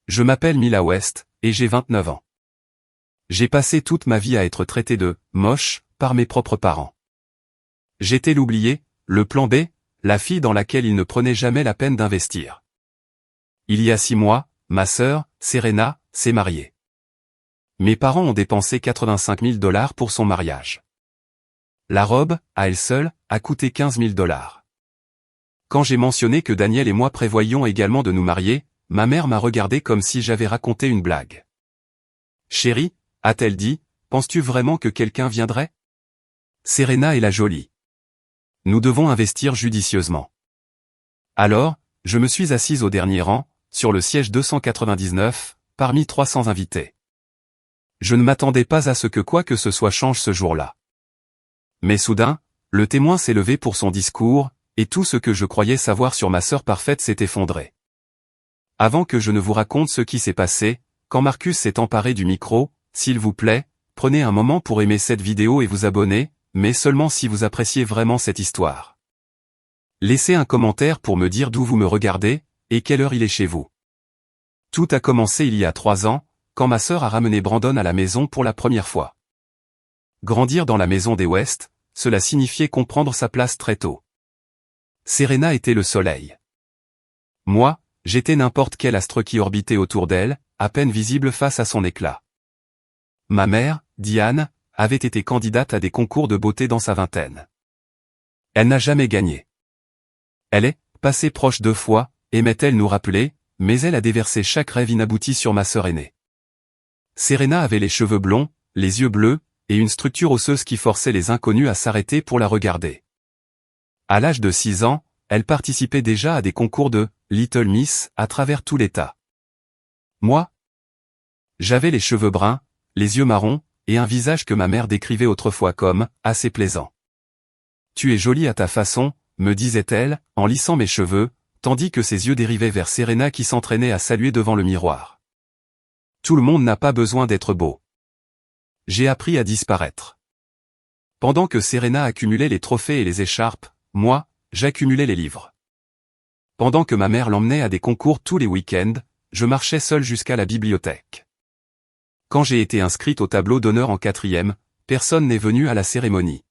Je m'appelle Mila West, et j'ai 29 ans. J'ai passé toute ma vie à être traité de « moche » par mes propres parents. J'étais l'oublié, le plan B, la fille dans laquelle ils ne prenaient jamais la peine d'investir. Il y a 6 mois, ma sœur, Serena, s'est mariée. Mes parents ont dépensé 85 000 $ pour son mariage. La robe, à elle seule, a coûté 15 000 $. Quand j'ai mentionné que Daniel et moi prévoyions également de nous marier, ma mère m'a regardé comme si j'avais raconté une blague. « Chérie », a-t-elle dit, « penses-tu vraiment que quelqu'un viendrait ? Serena est la jolie. Nous devons investir judicieusement. » Alors, je me suis assise au dernier rang, sur le siège 299, parmi 300 invités. Je ne m'attendais pas à ce que quoi que ce soit change ce jour-là. Mais soudain, le témoin s'est levé pour son discours, et tout ce que je croyais savoir sur ma sœur parfaite s'est effondré. Avant que je ne vous raconte ce qui s'est passé, quand Marcus s'est emparé du micro, s'il vous plaît, prenez un moment pour aimer cette vidéo et vous abonner, mais seulement si vous appréciez vraiment cette histoire. Laissez un commentaire pour me dire d'où vous me regardez, et quelle heure il est chez vous. Tout a commencé il y a 3 ans, quand ma sœur a ramené Brandon à la maison pour la première fois. Grandir dans la maison des West, cela signifiait comprendre sa place très tôt. Serena était le soleil. Moi, j'étais n'importe quel astre qui orbitait autour d'elle, à peine visible face à son éclat. Ma mère, Diane, avait été candidate à des concours de beauté dans sa vingtaine. Elle n'a jamais gagné. Elle est passée proche 2 fois, aimait-elle nous rappeler, mais elle a déversé chaque rêve inabouti sur ma sœur aînée. Serena avait les cheveux blonds, les yeux bleus, et une structure osseuse qui forçait les inconnus à s'arrêter pour la regarder. À l'âge de 6 ans, elle participait déjà à des concours de « Little Miss » à travers tout l'État. Moi, j'avais les cheveux bruns, les yeux marrons, et un visage que ma mère décrivait autrefois comme « assez plaisant ». « Tu es jolie à ta façon », me disait-elle, en lissant mes cheveux, tandis que ses yeux dérivaient vers Serena qui s'entraînait à saluer devant le miroir. Tout le monde n'a pas besoin d'être beau. J'ai appris à disparaître. Pendant que Serena accumulait les trophées et les écharpes, moi, j'accumulais les livres. Pendant que ma mère l'emmenait à des concours tous les week-ends, je marchais seul jusqu'à la bibliothèque. Quand j'ai été inscrite au tableau d'honneur en 4e, personne n'est venu à la cérémonie.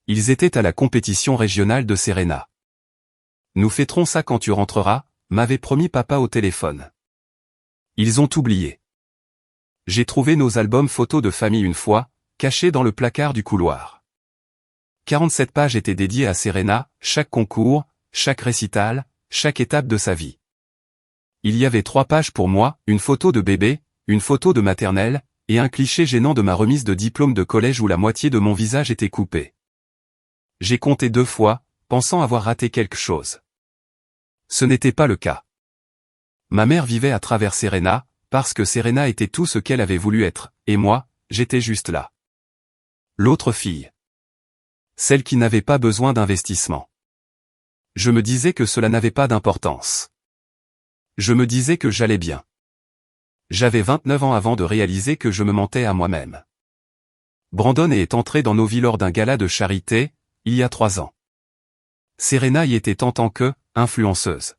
Ils étaient à la compétition régionale de Serena. Nous fêterons ça quand tu rentreras, m'avait promis papa au téléphone. Ils ont oublié. J'ai trouvé nos albums photos de famille une fois, cachés dans le placard du couloir. 47 pages étaient dédiées à Serena, chaque concours, chaque récital, chaque étape de sa vie. Il y avait 3 pages pour moi, une photo de bébé, une photo de maternelle, et un cliché gênant de ma remise de diplôme de collège où la moitié de mon visage était coupée. J'ai compté 2 fois, pensant avoir raté quelque chose. Ce n'était pas le cas. Ma mère vivait à travers Serena, parce que Serena était tout ce qu'elle avait voulu être, et moi, j'étais juste là. L'autre fille. Celle qui n'avait pas besoin d'investissement. Je me disais que cela n'avait pas d'importance. Je me disais que j'allais bien. J'avais 29 ans avant de réaliser que je me mentais à moi-même. Brandon est entré dans nos vies lors d'un gala de charité, il y a 3 ans. Serena y était en tant que influenceuse.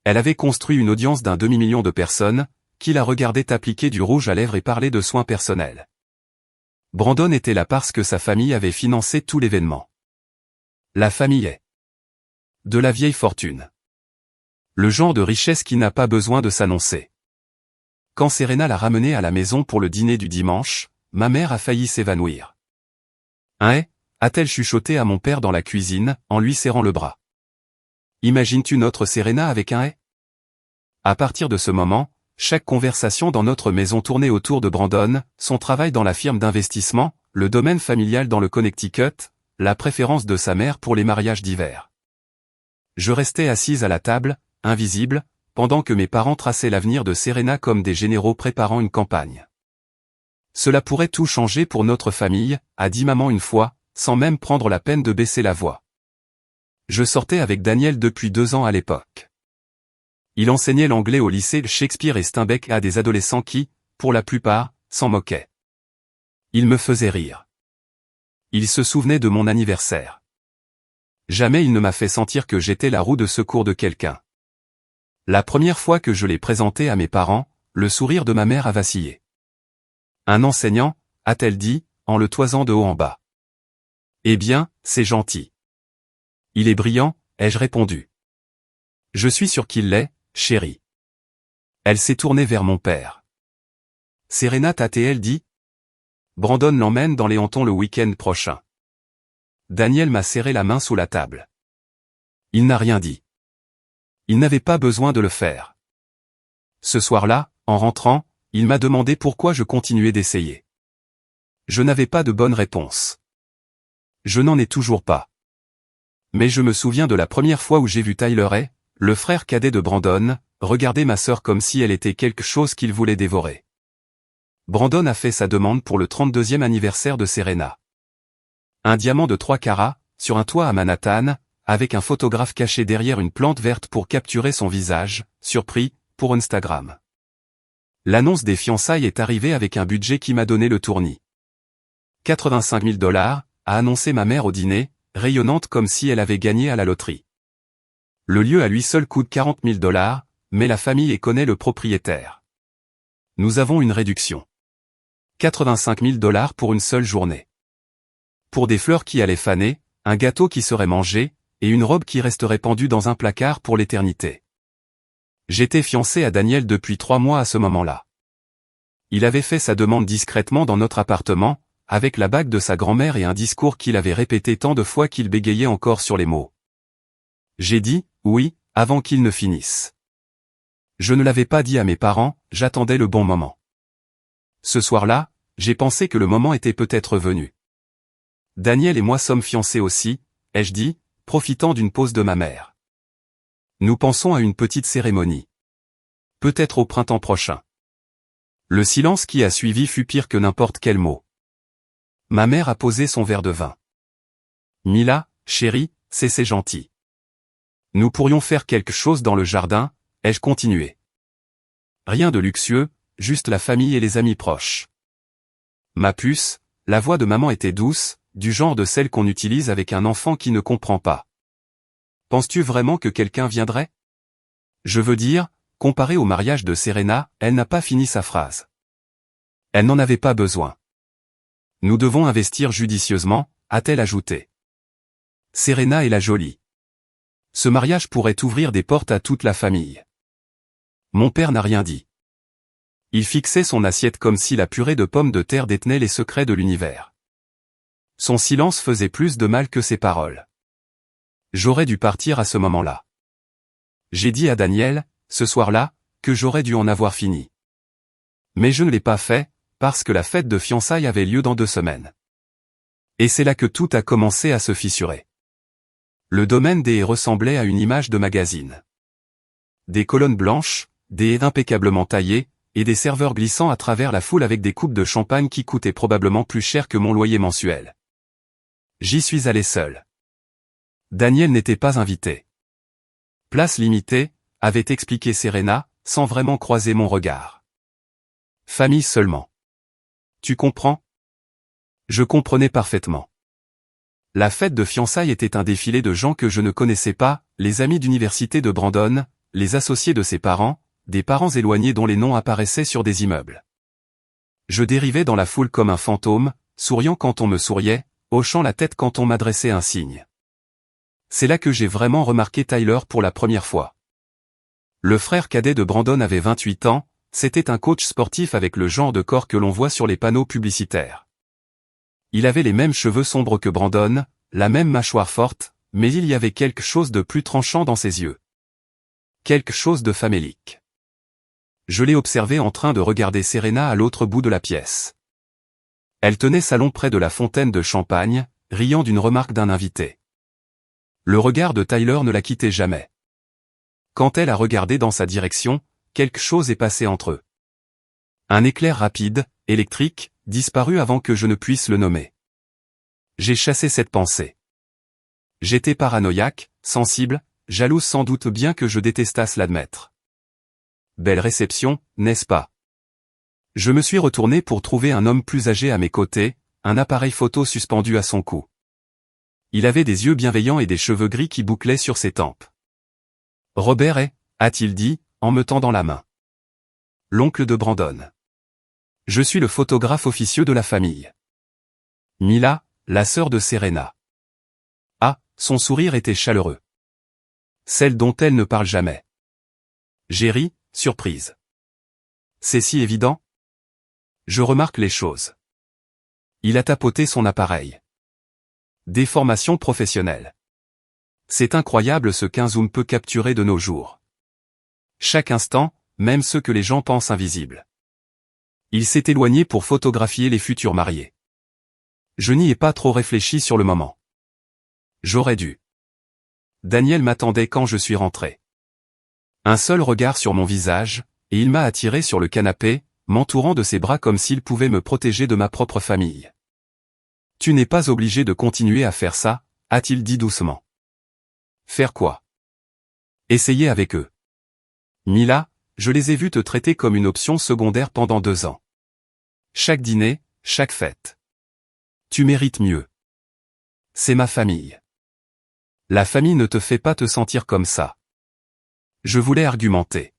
Elle avait construit une audience d'1 demi-million de personnes, qui la regardaient appliquer du rouge à lèvres et parler de soins personnels. Brandon était là parce que sa famille avait financé tout l'événement. La famille est de la vieille fortune. Le genre de richesse qui n'a pas besoin de s'annoncer. Quand Serena l'a ramenée à la maison pour le dîner du dimanche, ma mère a failli s'évanouir. « Hein ?» a-t-elle chuchoté à mon père dans la cuisine, en lui serrant le bras. Imagines-tu notre Serena avec un « hé » ? À partir de ce moment, chaque conversation dans notre maison tournait autour de Brandon, son travail dans la firme d'investissement, le domaine familial dans le Connecticut, la préférence de sa mère pour les mariages d'hiver. Je restais assise à la table, invisible, pendant que mes parents traçaient l'avenir de Serena comme des généraux préparant une campagne. Cela pourrait tout changer pour notre famille, a dit maman une fois, sans même prendre la peine de baisser la voix. Je sortais avec Daniel depuis 2 ans à l'époque. Il enseignait l'anglais au lycée Shakespeare et Steinbeck à des adolescents qui, pour la plupart, s'en moquaient. Il me faisait rire. Il se souvenait de mon anniversaire. Jamais il ne m'a fait sentir que j'étais la roue de secours de quelqu'un. La première fois que je l'ai présenté à mes parents, le sourire de ma mère a vacillé. Un enseignant, a-t-elle dit, en le toisant de haut en bas. Eh bien, c'est gentil. Il est brillant, ai-je répondu. Je suis sûr qu'il l'est, chérie. Elle s'est tournée vers mon père. Serena t'a-t-elle dit? Brandon l'emmène dans Léonton le week-end prochain. Daniel m'a serré la main sous la table. Il n'a rien dit. Il n'avait pas besoin de le faire. Ce soir-là, en rentrant, il m'a demandé pourquoi je continuais d'essayer. Je n'avais pas de bonne réponse. Je n'en ai toujours pas. Mais je me souviens de la première fois où j'ai vu Tyler, le frère cadet de Brandon, regarder ma sœur comme si elle était quelque chose qu'il voulait dévorer. Brandon a fait sa demande pour le 32e anniversaire de Serena. Un diamant de 3 carats, sur un toit à Manhattan, avec un photographe caché derrière une plante verte pour capturer son visage, surpris, pour Instagram. L'annonce des fiançailles est arrivée avec un budget qui m'a donné le tournis. 85 000 $, a annoncé ma mère au dîner, rayonnante comme si elle avait gagné à la loterie. Le lieu à lui seul coûte 40 000 $, mais la famille connaît le propriétaire. Nous avons une réduction. 85 000 $ pour une seule journée. Pour des fleurs qui allaient faner, un gâteau qui serait mangé, et une robe qui resterait pendue dans un placard pour l'éternité. J'étais fiancé à Daniel depuis 3 mois à ce moment-là. Il avait fait sa demande discrètement dans notre appartement, avec la bague de sa grand-mère et un discours qu'il avait répété tant de fois qu'il bégayait encore sur les mots. J'ai dit, oui, avant qu'il ne finisse. Je ne l'avais pas dit à mes parents, j'attendais le bon moment. Ce soir-là, j'ai pensé que le moment était peut-être venu. Daniel et moi sommes fiancés aussi, ai-je dit, profitant d'une pause de ma mère. Nous pensons à une petite cérémonie. Peut-être au printemps prochain. Le silence qui a suivi fut pire que n'importe quel mot. Ma mère a posé son verre de vin. Mila, chérie, c'est gentil. Nous pourrions faire quelque chose dans le jardin, ai-je continué. Rien de luxueux, juste la famille et les amis proches. Ma puce, la voix de maman était douce, du genre de celle qu'on utilise avec un enfant qui ne comprend pas. Penses-tu vraiment que quelqu'un viendrait? Je veux dire, comparé au mariage de Serena, elle n'a pas fini sa phrase. Elle n'en avait pas besoin. Nous devons investir judicieusement, a-t-elle ajouté. Serena est la jolie. Ce mariage pourrait ouvrir des portes à toute la famille. Mon père n'a rien dit. Il fixait son assiette comme si la purée de pommes de terre détenait les secrets de l'univers. Son silence faisait plus de mal que ses paroles. J'aurais dû partir à ce moment-là. J'ai dit à Daniel, ce soir-là, que j'aurais dû en avoir fini. Mais je ne l'ai pas fait, parce que la fête de fiançailles avait lieu dans 2 semaines. Et c'est là que tout a commencé à se fissurer. Le domaine des haies ressemblait à une image de magazine. Des colonnes blanches, des haies impeccablement taillées, et des serveurs glissant à travers la foule avec des coupes de champagne qui coûtaient probablement plus cher que mon loyer mensuel. J'y suis allé seul. Daniel n'était pas invité. Place limitée, avait expliqué Serena, sans vraiment croiser mon regard. Famille seulement. Tu comprends? Je comprenais parfaitement. La fête de fiançailles était un défilé de gens que je ne connaissais pas, les amis d'université de Brandon, les associés de ses parents, des parents éloignés dont les noms apparaissaient sur des immeubles. Je dérivais dans la foule comme un fantôme, souriant quand on me souriait, hochant la tête quand on m'adressait un signe. C'est là que j'ai vraiment remarqué Tyler pour la première fois. Le frère cadet de Brandon avait 28 ans, c'était un coach sportif avec le genre de corps que l'on voit sur les panneaux publicitaires. Il avait les mêmes cheveux sombres que Brandon, la même mâchoire forte, mais il y avait quelque chose de plus tranchant dans ses yeux. Quelque chose de famélique. Je l'ai observé en train de regarder Serena à l'autre bout de la pièce. Elle tenait salon près de la fontaine de champagne, riant d'une remarque d'un invité. Le regard de Tyler ne la quittait jamais. Quand elle a regardé dans sa direction, quelque chose est passé entre eux. Un éclair rapide, électrique, disparut avant que je ne puisse le nommer. J'ai chassé cette pensée. J'étais paranoïaque, sensible, jalouse sans doute bien que je détestasse l'admettre. Belle réception, n'est-ce pas? Je me suis retourné pour trouver un homme plus âgé à mes côtés, un appareil photo suspendu à son cou. Il avait des yeux bienveillants et des cheveux gris qui bouclaient sur ses tempes. Robert a-t-il dit, en me tendant la main. L'oncle de Brandon. Je suis le photographe officieux de la famille. Mila, la sœur de Serena. Ah, son sourire était chaleureux. Celle dont elle ne parle jamais. J'ai ri, surprise. C'est si évident? Je remarque les choses. Il a tapoté son appareil. Déformation professionnelle. C'est incroyable ce qu'un zoom peut capturer de nos jours. Chaque instant, même ceux que les gens pensent invisibles. Il s'est éloigné pour photographier les futurs mariés. Je n'y ai pas trop réfléchi sur le moment. J'aurais dû. Daniel m'attendait quand je suis rentré. Un seul regard sur mon visage, et il m'a attiré sur le canapé, m'entourant de ses bras comme s'il pouvait me protéger de ma propre famille. Tu n'es pas obligé de continuer à faire ça, a-t-il dit doucement. Faire quoi? Essayer avec eux. Mila, je les ai vus te traiter comme une option secondaire pendant 2 ans. Chaque dîner, chaque fête. Tu mérites mieux. C'est ma famille. La famille ne te fait pas te sentir comme ça. Je voulais argumenter.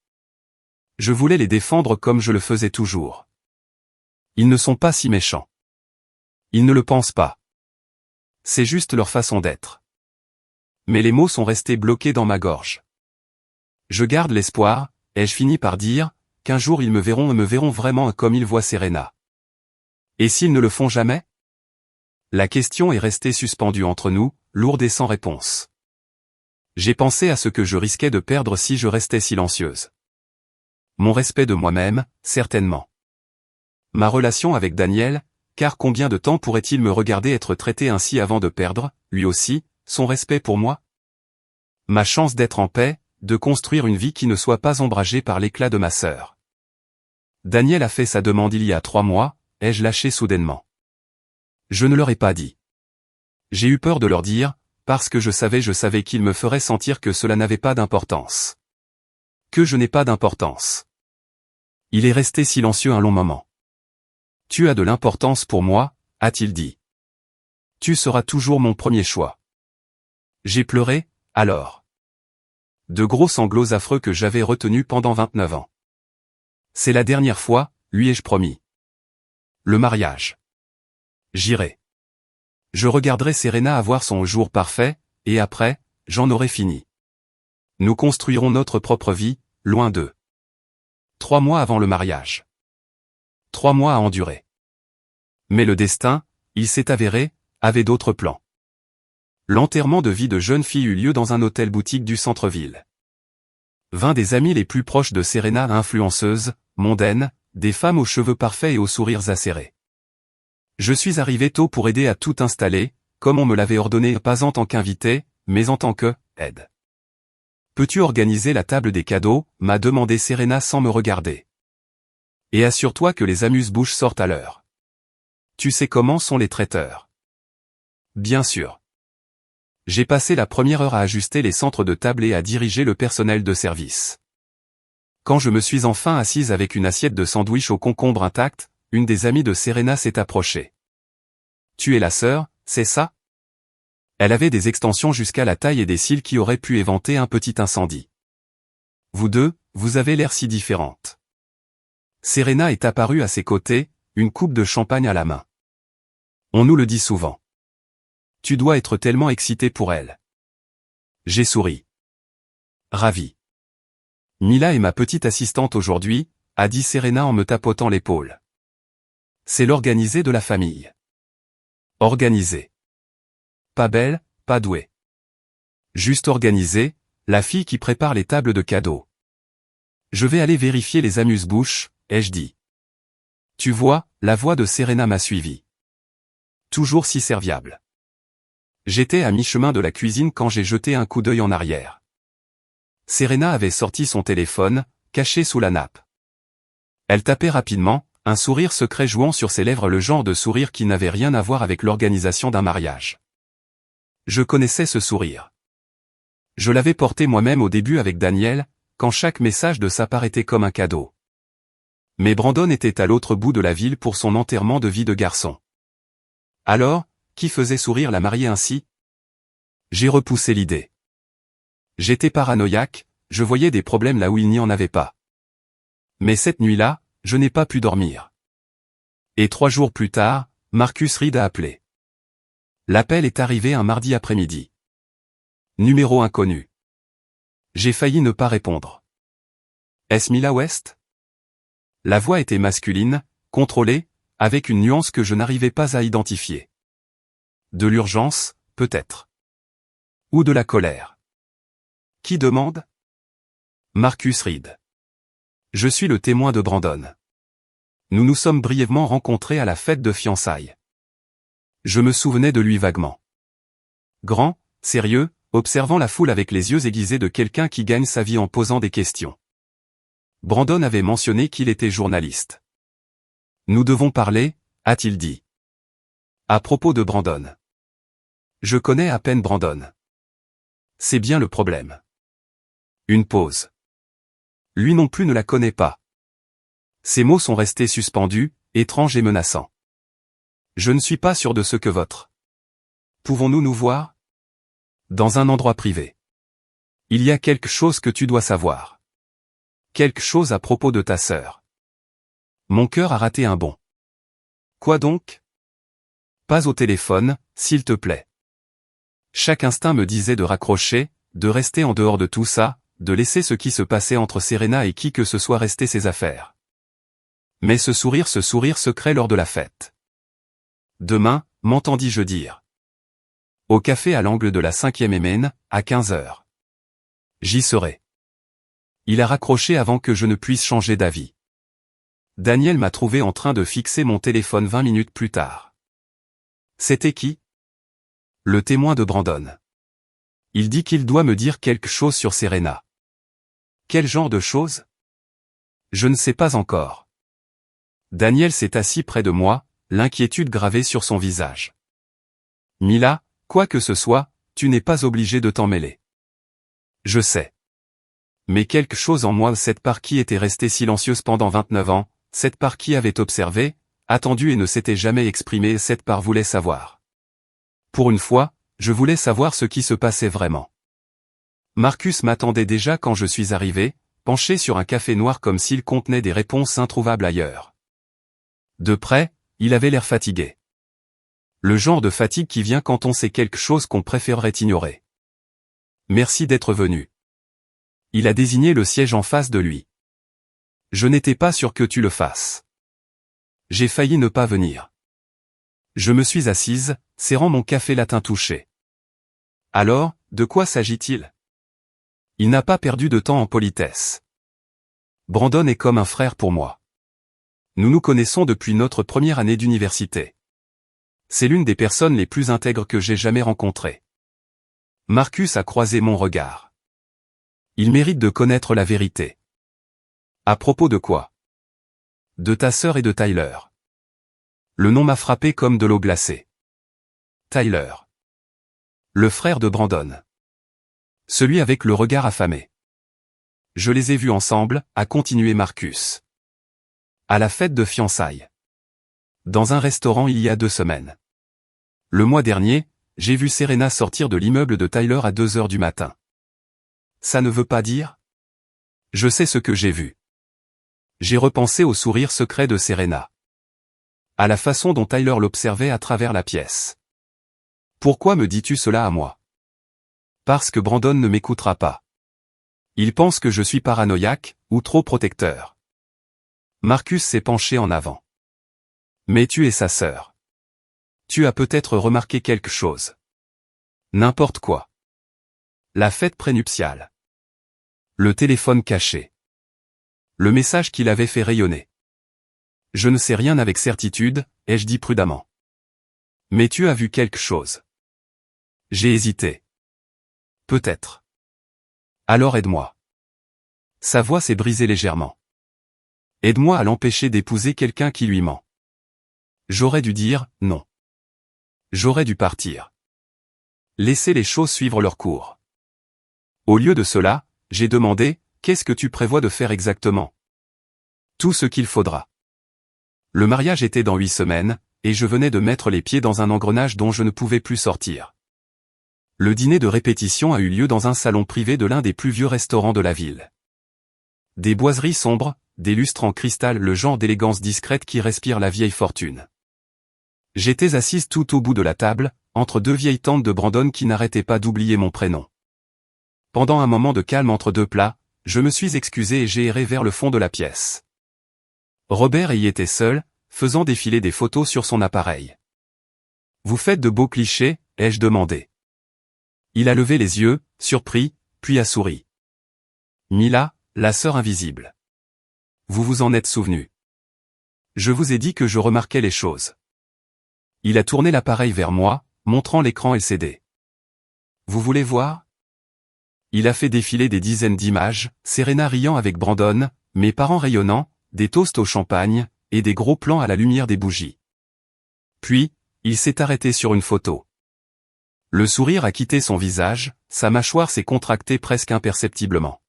Je voulais les défendre comme je le faisais toujours. Ils ne sont pas si méchants. Ils ne le pensent pas. C'est juste leur façon d'être. Mais les mots sont restés bloqués dans ma gorge. Je garde l'espoir, ai-je fini par dire, qu'un jour ils me verront vraiment comme ils voient Serena. Et s'ils ne le font jamais? La question est restée suspendue entre nous, lourde et sans réponse. J'ai pensé à ce que je risquais de perdre si je restais silencieuse. Mon respect de moi-même, certainement. Ma relation avec Daniel, car combien de temps pourrait-il me regarder être traité ainsi avant de perdre, lui aussi, son respect pour moi? Ma chance d'être en paix, de construire une vie qui ne soit pas ombragée par l'éclat de ma sœur. Daniel a fait sa demande il y a 3 mois, ai-je lâché soudainement. Je ne leur ai pas dit. J'ai eu peur de leur dire, parce que je savais qu'ils me feraient sentir que cela n'avait pas d'importance. Que je n'ai pas d'importance. Il est resté silencieux un long moment. Tu as de l'importance pour moi, a-t-il dit. Tu seras toujours mon premier choix. J'ai pleuré, alors. De gros sanglots affreux que j'avais retenus pendant 29 ans. C'est la dernière fois, lui ai-je promis. Le mariage. J'irai. Je regarderai Serena avoir son jour parfait, et après, j'en aurai fini. Nous construirons notre propre vie, loin d'eux. 3 mois avant le mariage. 3 mois à endurer. Mais le destin, il s'est avéré, avait d'autres plans. L'enterrement de vie de jeune fille eut lieu dans un hôtel-boutique du centre-ville. 20 des amis les plus proches de Serena, influenceuses, mondaines, des femmes aux cheveux parfaits et aux sourires acérés. Je suis arrivé tôt pour aider à tout installer, comme on me l'avait ordonné, pas en tant qu'invité, mais en tant que aide. Peux-tu organiser la table des cadeaux, m'a demandé Serena sans me regarder. Et assure-toi que les amuse-bouches sortent à l'heure. Tu sais comment sont les traiteurs. Bien sûr. J'ai passé la première heure à ajuster les centres de table et à diriger le personnel de service. Quand je me suis enfin assise avec une assiette de sandwich au concombre intact, une des amies de Serena s'est approchée. Tu es la sœur, c'est ça? Elle avait des extensions jusqu'à la taille et des cils qui auraient pu éventer un petit incendie. Vous deux, vous avez l'air si différentes. Serena est apparue à ses côtés, une coupe de champagne à la main. On nous le dit souvent. Tu dois être tellement excité pour elle. J'ai souri. Ravi. Mila est ma petite assistante aujourd'hui, a dit Serena en me tapotant l'épaule. C'est l'organisée de la famille. Organisée. Pas belle, pas douée. Juste organisée, la fille qui prépare les tables de cadeaux. Je vais aller vérifier les amuse-bouches, ai-je dit. Tu vois, la voix de Serena m'a suivi. Toujours si serviable. J'étais à mi-chemin de la cuisine quand j'ai jeté un coup d'œil en arrière. Serena avait sorti son téléphone, caché sous la nappe. Elle tapait rapidement, un sourire secret jouant sur ses lèvres, le genre de sourire qui n'avait rien à voir avec l'organisation d'un mariage. Je connaissais ce sourire. Je l'avais porté moi-même au début avec Daniel, quand chaque message de sa part était comme un cadeau. Mais Brandon était à l'autre bout de la ville pour son enterrement de vie de garçon. Alors, qui faisait sourire la mariée ainsi? J'ai repoussé l'idée. J'étais paranoïaque, je voyais des problèmes là où il n'y en avait pas. Mais cette nuit-là, je n'ai pas pu dormir. Et 3 jours plus tard, Marcus Reed a appelé. L'appel est arrivé un mardi après-midi. Numéro inconnu. J'ai failli ne pas répondre. Est-ce Mila West? La voix était masculine, contrôlée, avec une nuance que je n'arrivais pas à identifier. De l'urgence, peut-être. Ou de la colère. Qui demande? Marcus Reed. Je suis le témoin de Brandon. Nous nous sommes brièvement rencontrés à la fête de fiançailles. Je me souvenais de lui vaguement. Grand, sérieux, observant la foule avec les yeux aiguisés de quelqu'un qui gagne sa vie en posant des questions. Brandon avait mentionné qu'il était journaliste. Nous devons parler, a-t-il dit. À propos de Brandon. Je connais à peine Brandon. C'est bien le problème. Une pause. Lui non plus ne la connaît pas. Ses mots sont restés suspendus, étranges et menaçants. Je ne suis pas sûr de ce que votre. Pouvons-nous nous voir? Dans un endroit privé. Il y a quelque chose que tu dois savoir. Quelque chose à propos de ta sœur. Mon cœur a raté un bond. Quoi donc? Pas au téléphone, s'il te plaît. Chaque instinct me disait de raccrocher, de rester en dehors de tout ça, de laisser ce qui se passait entre Serena et qui que ce soit rester ses affaires. Mais ce sourire secret lors de la fête. Demain, m'entendis-je dire. Au café à l'angle de la 5e MN, à 15h. J'y serai. Il a raccroché avant que je ne puisse changer d'avis. Daniel m'a trouvé en train de fixer mon téléphone 20 minutes plus tard. C'était qui? Le témoin de Brandon. Il dit qu'il doit me dire quelque chose sur Serena. Quel genre de chose? Je ne sais pas encore. Daniel s'est assis près de moi, l'inquiétude gravée sur son visage. Mila, quoi que ce soit, tu n'es pas obligé de t'en mêler. Je sais. Mais quelque chose en moi, cette part qui était restée silencieuse pendant 29 ans, cette part qui avait observé, attendu et ne s'était jamais exprimée, cette part voulait savoir. Pour une fois, je voulais savoir ce qui se passait vraiment. Marcus m'attendait déjà quand je suis arrivé, penché sur un café noir comme s'il contenait des réponses introuvables ailleurs. De près, il avait l'air fatigué. Le genre de fatigue qui vient quand on sait quelque chose qu'on préférerait ignorer. Merci d'être venu. Il a désigné le siège en face de lui. Je n'étais pas sûr que tu le fasses. J'ai failli ne pas venir. Je me suis assise, serrant mon café latin touché. Alors, de quoi s'agit-il? Il n'a pas perdu de temps en politesse. Brandon est comme un frère pour moi. Nous nous connaissons depuis notre première année d'université. C'est l'une des personnes les plus intègres que j'ai jamais rencontrées. Marcus a croisé mon regard. Il mérite de connaître la vérité. À propos de quoi? De ta sœur et de Tyler. Le nom m'a frappé comme de l'eau glacée. Tyler. Le frère de Brandon. Celui avec le regard affamé. Je les ai vus ensemble, a continué Marcus. À la fête de fiançailles. Dans un restaurant il y a 2 semaines. Le mois dernier, j'ai vu Serena sortir de l'immeuble de Tyler à 2h du matin. Ça ne veut pas dire? Je sais ce que j'ai vu. J'ai repensé au sourire secret de Serena. À la façon dont Tyler l'observait à travers la pièce. Pourquoi me dis-tu cela à moi? Parce que Brandon ne m'écoutera pas. Il pense que je suis paranoïaque, ou trop protecteur. Marcus s'est penché en avant. Mais tu es sa sœur. Tu as peut-être remarqué quelque chose. N'importe quoi. La fête prénuptiale. Le téléphone caché. Le message qu'il avait fait rayonner. Je ne sais rien avec certitude, ai-je dit prudemment. Mais tu as vu quelque chose. J'ai hésité. Peut-être. Alors aide-moi. Sa voix s'est brisée légèrement. Aide-moi à l'empêcher d'épouser quelqu'un qui lui ment. J'aurais dû dire non. J'aurais dû partir. Laisser les choses suivre leur cours. Au lieu de cela, j'ai demandé, qu'est-ce que tu prévois de faire exactement? Tout ce qu'il faudra. Le mariage était dans 8 semaines, et je venais de mettre les pieds dans un engrenage dont je ne pouvais plus sortir. Le dîner de répétition a eu lieu dans un salon privé de l'un des plus vieux restaurants de la ville. Des boiseries sombres, des lustres en cristal, le genre d'élégance discrète qui respire la vieille fortune. J'étais assise tout au bout de la table, entre deux vieilles tantes de Brandon qui n'arrêtaient pas d'oublier mon prénom. Pendant un moment de calme entre deux plats, je me suis excusé et j'ai erré vers le fond de la pièce. Robert y était seul, faisant défiler des photos sur son appareil. « Vous faites de beaux clichés ?» ai-je demandé. Il a levé les yeux, surpris, puis a souri. « Mila, la sœur invisible. Vous vous en êtes souvenu. Je vous ai dit que je remarquais les choses. » Il a tourné l'appareil vers moi, montrant l'écran LCD. « Vous voulez voir ?» Il a fait défiler des dizaines d'images, Serena riant avec Brandon, mes parents rayonnants, des toasts au champagne, et des gros plans à la lumière des bougies. Puis, il s'est arrêté sur une photo. Le sourire a quitté son visage, sa mâchoire s'est contractée presque imperceptiblement.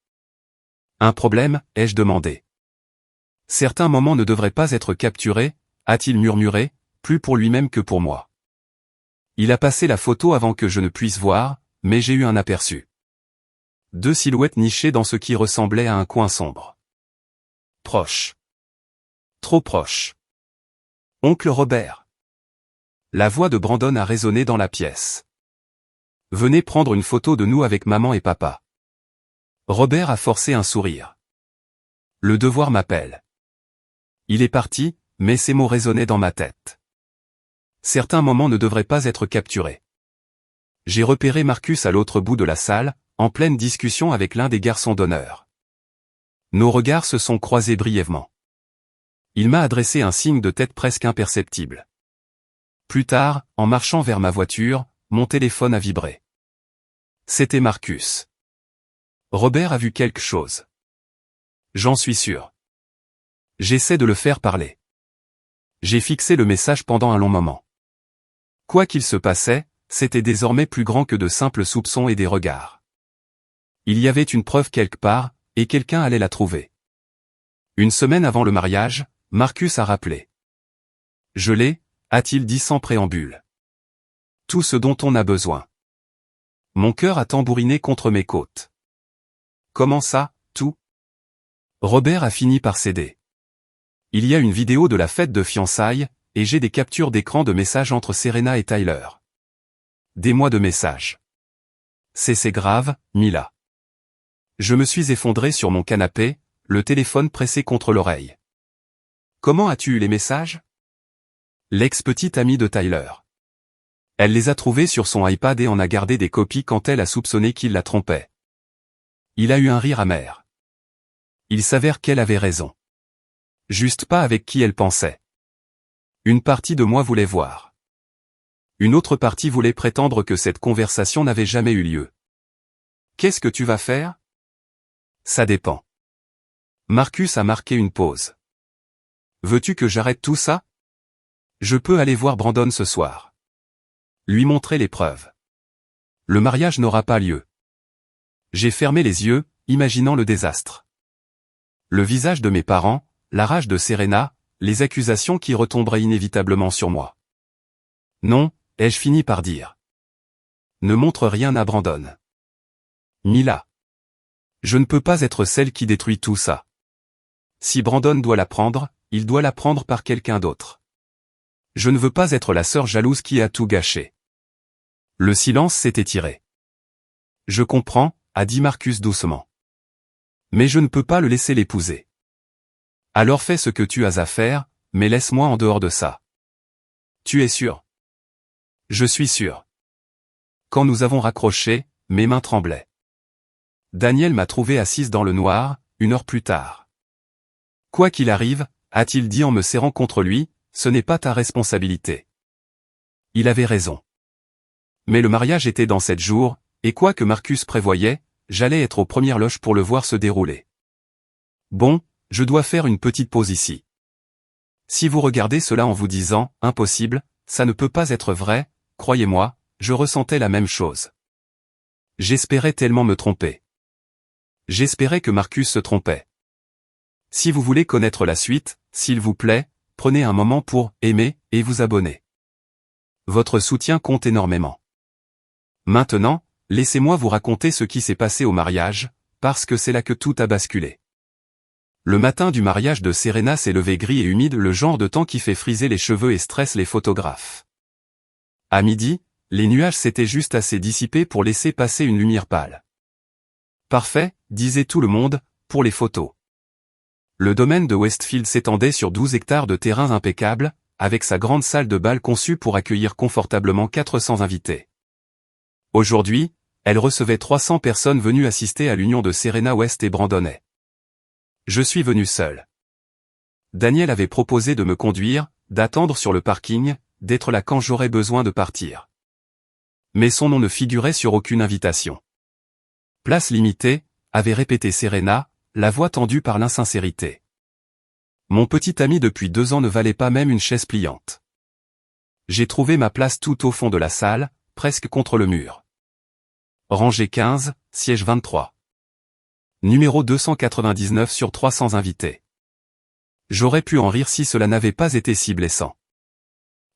« Un problème ?» ai-je demandé. « Certains moments ne devraient pas être capturés » a-t-il murmuré, plus pour lui-même que pour moi. Il a passé la photo avant que je ne puisse voir, mais j'ai eu un aperçu. Deux silhouettes nichées dans ce qui ressemblait à un coin sombre. Proche. Trop proche. Oncle Robert. La voix de Brandon a résonné dans la pièce. Venez prendre une photo de nous avec maman et papa. Robert a forcé un sourire. Le devoir m'appelle. Il est parti, mais ces mots résonnaient dans ma tête. Certains moments ne devraient pas être capturés. J'ai repéré Marcus à l'autre bout de la salle, en pleine discussion avec l'un des garçons d'honneur. Nos regards se sont croisés brièvement. Il m'a adressé un signe de tête presque imperceptible. Plus tard, en marchant vers ma voiture, mon téléphone a vibré. C'était Marcus. Robert a vu quelque chose. J'en suis sûr. J'essaie de le faire parler. J'ai fixé le message pendant un long moment. Quoi qu'il se passait, c'était désormais plus grand que de simples soupçons et des regards. Il y avait une preuve quelque part, et quelqu'un allait la trouver. Une semaine avant le mariage, Marcus a rappelé. Je l'ai, a-t-il dit sans préambule. Tout ce dont on a besoin. Mon cœur a tambouriné contre mes côtes. Comment ça, tout? Robert a fini par céder. Il y a une vidéo de la fête de fiançailles, et j'ai des captures d'écran de messages entre Serena et Tyler. Des mois de messages. C'est grave, Mila. Je me suis effondré sur mon canapé, le téléphone pressé contre l'oreille. Comment as-tu eu les messages? L'ex-petite amie de Tyler. Elle les a trouvés sur son iPad et en a gardé des copies quand elle a soupçonné qu'il la trompait. Il a eu un rire amer. Il s'avère qu'elle avait raison. Juste pas avec qui elle pensait. Une partie de moi voulait voir. Une autre partie voulait prétendre que cette conversation n'avait jamais eu lieu. Qu'est-ce que tu vas faire? Ça dépend. Marcus a marqué une pause. Veux-tu que j'arrête tout ça? Je peux aller voir Brandon ce soir. Lui montrer les preuves. Le mariage n'aura pas lieu. J'ai fermé les yeux, imaginant le désastre. Le visage de mes parents, la rage de Serena, les accusations qui retomberaient inévitablement sur moi. Non, ai-je fini par dire. Ne montre rien à Brandon. Mila. Je ne peux pas être celle qui détruit tout ça. Si Brandon doit la prendre, il doit la prendre par quelqu'un d'autre. Je ne veux pas être la sœur jalouse qui a tout gâché. Le silence s'est étiré. Je comprends, a dit Marcus doucement. Mais je ne peux pas le laisser l'épouser. Alors fais ce que tu as à faire, mais laisse-moi en dehors de ça. Tu es sûr? Je suis sûr. Quand nous avons raccroché, mes mains tremblaient. Daniel m'a trouvé assise dans le noir, 1 heure plus tard. Quoi qu'il arrive, a-t-il dit en me serrant contre lui, ce n'est pas ta responsabilité. Il avait raison. Mais le mariage était dans 7 jours, et quoi que Marcus prévoyait, j'allais être aux premières loges pour le voir se dérouler. Bon, je dois faire une petite pause ici. Si vous regardez cela en vous disant « impossible », ça ne peut pas être vrai, croyez-moi, je ressentais la même chose. J'espérais tellement me tromper. J'espérais que Marcus se trompait. Si vous voulez connaître la suite, s'il vous plaît, prenez un moment pour aimer et vous abonner. Votre soutien compte énormément. Maintenant, laissez-moi vous raconter ce qui s'est passé au mariage, parce que c'est là que tout a basculé. Le matin du mariage de Serena s'est levé gris et humide, le genre de temps qui fait friser les cheveux et stresse les photographes. À midi, les nuages s'étaient juste assez dissipés pour laisser passer une lumière pâle. Parfait, disait tout le monde, pour les photos. Le domaine de Westfield s'étendait sur 12 hectares de terrain impeccable, avec sa grande salle de bal conçue pour accueillir confortablement 400 invités. Aujourd'hui, elle recevait 300 personnes venues assister à l'union de Serena West et Brandon. Je suis venu seul. Daniel avait proposé de me conduire, d'attendre sur le parking, d'être là quand j'aurais besoin de partir. Mais son nom ne figurait sur aucune invitation. Place limitée, avait répété Serena, la voix tendue par l'insincérité. Mon petit ami depuis 2 ans ne valait pas même une chaise pliante. J'ai trouvé ma place tout au fond de la salle, presque contre le mur. Rangée 15, siège 23. Numéro 299 sur 300 invités. J'aurais pu en rire si cela n'avait pas été si blessant.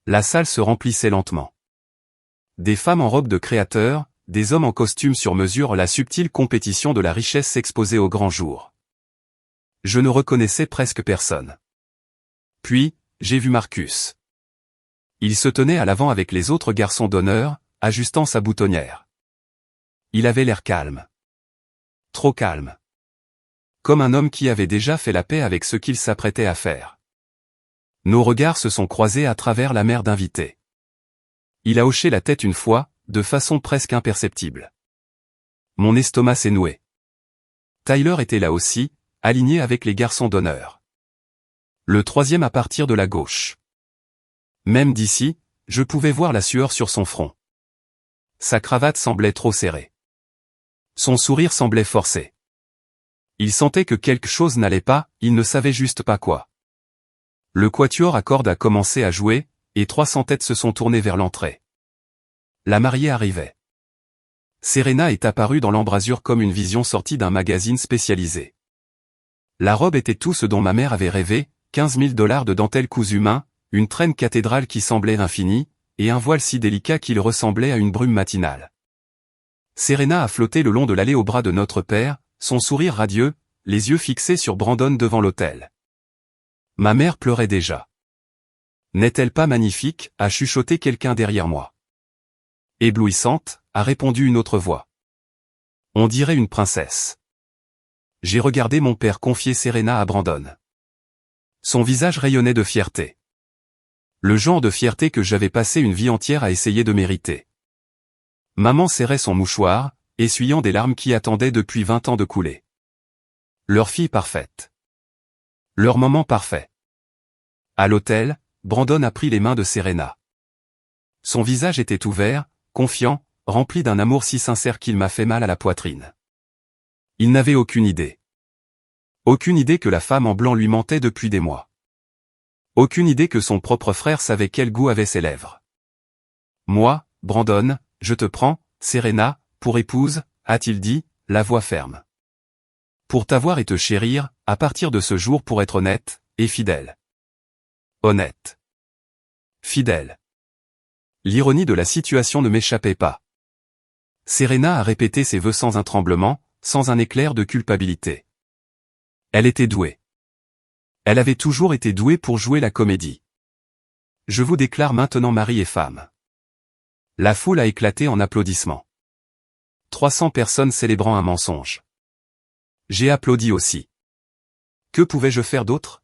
La salle se remplissait lentement. Des femmes en robe de créateur, des hommes en costume sur mesure, la subtile compétition de la richesse s'exposait au grand jour. Je ne reconnaissais presque personne. Puis, j'ai vu Marcus. Il se tenait à l'avant avec les autres garçons d'honneur, ajustant sa boutonnière. Il avait l'air calme. Trop calme. Comme un homme qui avait déjà fait la paix avec ce qu'il s'apprêtait à faire. Nos regards se sont croisés à travers la mer d'invités. Il a hoché la tête une fois, de façon presque imperceptible. Mon estomac s'est noué. Tyler était là aussi, aligné avec les garçons d'honneur. Le troisième à partir de la gauche. Même d'ici, je pouvais voir la sueur sur son front. Sa cravate semblait trop serrée. Son sourire semblait forcé. Il sentait que quelque chose n'allait pas, il ne savait juste pas quoi. Le quatuor à cordes a commencé à jouer, et 300 têtes se sont tournées vers l'entrée. La mariée arrivait. Serena est apparue dans l'embrasure comme une vision sortie d'un magazine spécialisé. La robe était tout ce dont ma mère avait rêvé, 15 000 $ de dentelle cousue main, une traîne cathédrale qui semblait infinie, et un voile si délicat qu'il ressemblait à une brume matinale. Serena a flotté le long de l'allée au bras de notre père, son sourire radieux, les yeux fixés sur Brandon devant l'autel. Ma mère pleurait déjà. N'est-elle pas magnifique, a chuchoté quelqu'un derrière moi. Éblouissante, a répondu une autre voix. On dirait une princesse. J'ai regardé mon père confier Serena à Brandon. Son visage rayonnait de fierté. Le genre de fierté que j'avais passé une vie entière à essayer de mériter. Maman serrait son mouchoir, essuyant des larmes qui attendaient depuis 20 ans de couler. Leur fille parfaite. Leur moment parfait. À l'hôtel, Brandon a pris les mains de Serena. Son visage était ouvert, confiant, rempli d'un amour si sincère qu'il m'a fait mal à la poitrine. Il n'avait aucune idée. Aucune idée que la femme en blanc lui mentait depuis des mois. Aucune idée que son propre frère savait quel goût avaient ses lèvres. Moi, Brandon, je te prends, Serena, pour épouse, a-t-il dit, la voix ferme. Pour t'avoir et te chérir, à partir de ce jour pour être honnête, et fidèle. Honnête. Fidèle. L'ironie de la situation ne m'échappait pas. Serena a répété ses vœux sans un tremblement, sans un éclair de culpabilité. Elle était douée. Elle avait toujours été douée pour jouer la comédie. Je vous déclare maintenant mari et femme. La foule a éclaté en applaudissements. 300 personnes célébrant un mensonge. J'ai applaudi aussi. Que pouvais-je faire d'autre?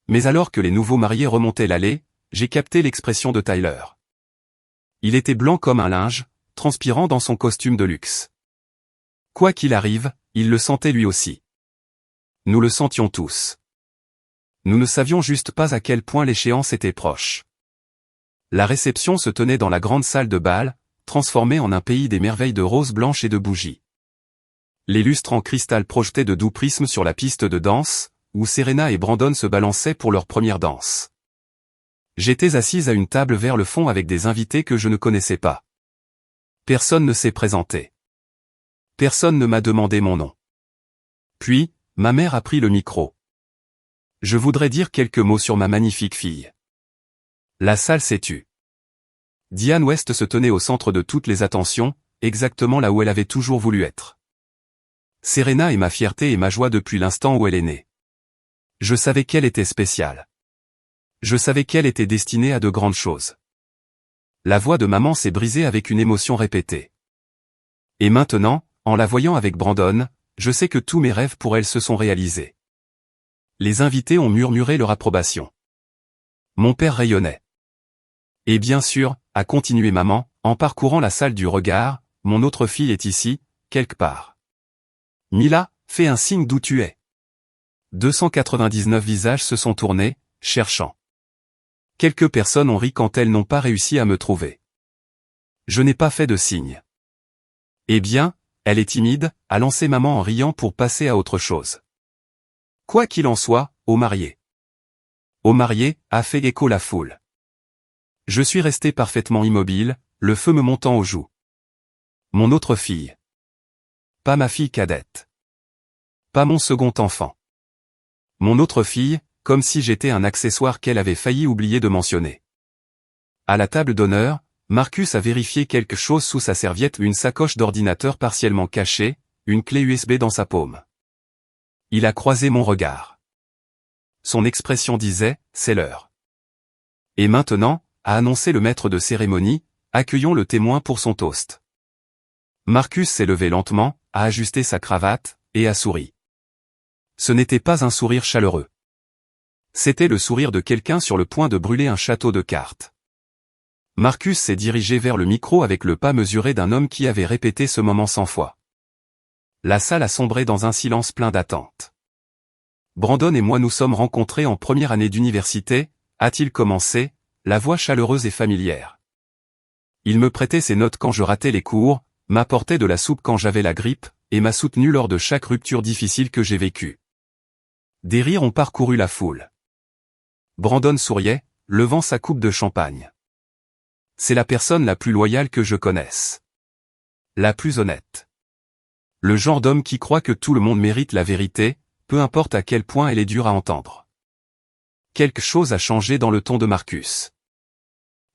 Mais alors que les nouveaux mariés remontaient l'allée, j'ai capté l'expression de Tyler. Il était blanc comme un linge, transpirant dans son costume de luxe. Quoi qu'il arrive, il le sentait lui aussi. Nous le sentions tous. Nous ne savions juste pas à quel point l'échéance était proche. La réception se tenait dans la grande salle de bal, transformée en un pays des merveilles de roses blanches et de bougies. Les lustres en cristal projetaient de doux prismes sur la piste de danse, où Serena et Brandon se balançaient pour leur première danse. J'étais assise à une table vers le fond avec des invités que je ne connaissais pas. Personne ne s'est présenté. Personne ne m'a demandé mon nom. Puis, ma mère a pris le micro. Je voudrais dire quelques mots sur ma magnifique fille. La salle s'est tue. Diane West se tenait au centre de toutes les attentions, exactement là où elle avait toujours voulu être. Serena est ma fierté et ma joie depuis l'instant où elle est née. Je savais qu'elle était spéciale. Je savais qu'elle était destinée à de grandes choses. La voix de maman s'est brisée avec une émotion répétée. Et maintenant, en la voyant avec Brandon, je sais que tous mes rêves pour elle se sont réalisés. Les invités ont murmuré leur approbation. Mon père rayonnait. Et bien sûr, a continué maman, en parcourant la salle du regard, mon autre fille est ici, quelque part. Mila, fais un signe d'où tu es. 299 visages se sont tournés, cherchant. Quelques personnes ont ri quand elles n'ont pas réussi à me trouver. Je n'ai pas fait de signe. Eh bien, elle est timide, a lancé maman en riant pour passer à autre chose. Quoi qu'il en soit, au marié. Au marié, a fait écho la foule. Je suis resté parfaitement immobile, le feu me montant aux joues. Mon autre fille. Pas ma fille cadette. Pas mon second enfant. Mon autre fille, comme si j'étais un accessoire qu'elle avait failli oublier de mentionner. À la table d'honneur, Marcus a vérifié quelque chose sous sa serviette, une sacoche d'ordinateur partiellement cachée, une clé USB dans sa paume. Il a croisé mon regard. Son expression disait, c'est l'heure. Et maintenant, a annoncé le maître de cérémonie, accueillons le témoin pour son toast. Marcus s'est levé lentement, a ajusté sa cravate, et a souri. Ce n'était pas un sourire chaleureux. C'était le sourire de quelqu'un sur le point de brûler un château de cartes. Marcus s'est dirigé vers le micro avec le pas mesuré d'un homme qui avait répété ce moment 100 fois. La salle a sombré dans un silence plein d'attente. Brandon et moi nous sommes rencontrés en première année d'université, a-t-il commencé, la voix chaleureuse et familière. Il me prêtait ses notes quand je ratais les cours, m'apportait de la soupe quand j'avais la grippe, et m'a soutenu lors de chaque rupture difficile que j'ai vécue. Des rires ont parcouru la foule. Brandon souriait, levant sa coupe de champagne. C'est la personne la plus loyale que je connaisse. La plus honnête. Le genre d'homme qui croit que tout le monde mérite la vérité, peu importe à quel point elle est dure à entendre. Quelque chose a changé dans le ton de Marcus.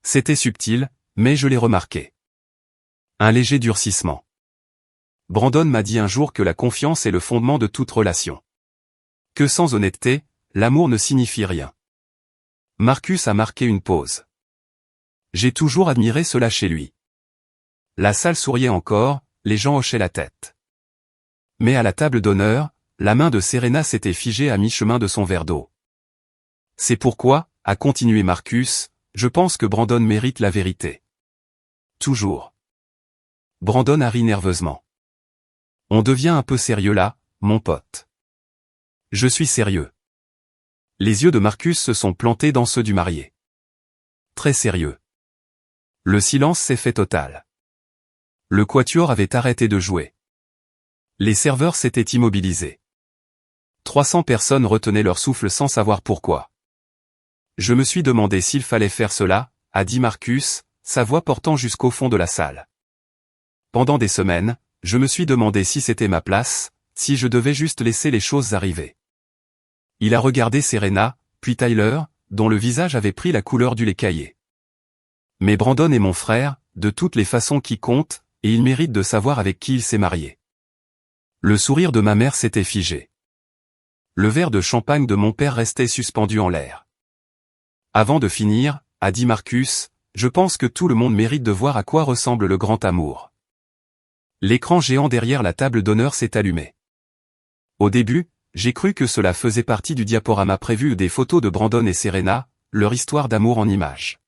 C'était subtil, mais je l'ai remarqué. Un léger durcissement. Brandon m'a dit un jour que la confiance est le fondement de toute relation. Que sans honnêteté, l'amour ne signifie rien. Marcus a marqué une pause. J'ai toujours admiré cela chez lui. La salle souriait encore, les gens hochaient la tête. Mais à la table d'honneur, la main de Serena s'était figée à mi-chemin de son verre d'eau. C'est pourquoi, a continué Marcus, je pense que Brandon mérite la vérité. Toujours. Brandon a ri nerveusement. On devient un peu sérieux là, mon pote. Je suis sérieux. Les yeux de Marcus se sont plantés dans ceux du marié. Très sérieux. Le silence s'est fait total. Le quatuor avait arrêté de jouer. Les serveurs s'étaient immobilisés. 300 personnes retenaient leur souffle sans savoir pourquoi. Je me suis demandé s'il fallait faire cela, a dit Marcus, sa voix portant jusqu'au fond de la salle. Pendant des semaines, je me suis demandé si c'était ma place, si je devais juste laisser les choses arriver. Il a regardé Serena, puis Tyler, dont le visage avait pris la couleur du lait caillé. Mais Brandon est mon frère, de toutes les façons qui comptent, et il mérite de savoir avec qui il s'est marié. Le sourire de ma mère s'était figé. Le verre de champagne de mon père restait suspendu en l'air. Avant de finir, a dit Marcus, je pense que tout le monde mérite de voir à quoi ressemble le grand amour. L'écran géant derrière la table d'honneur s'est allumé. Au début, j'ai cru que cela faisait partie du diaporama prévu des photos de Brandon et Serena, leur histoire d'amour en images.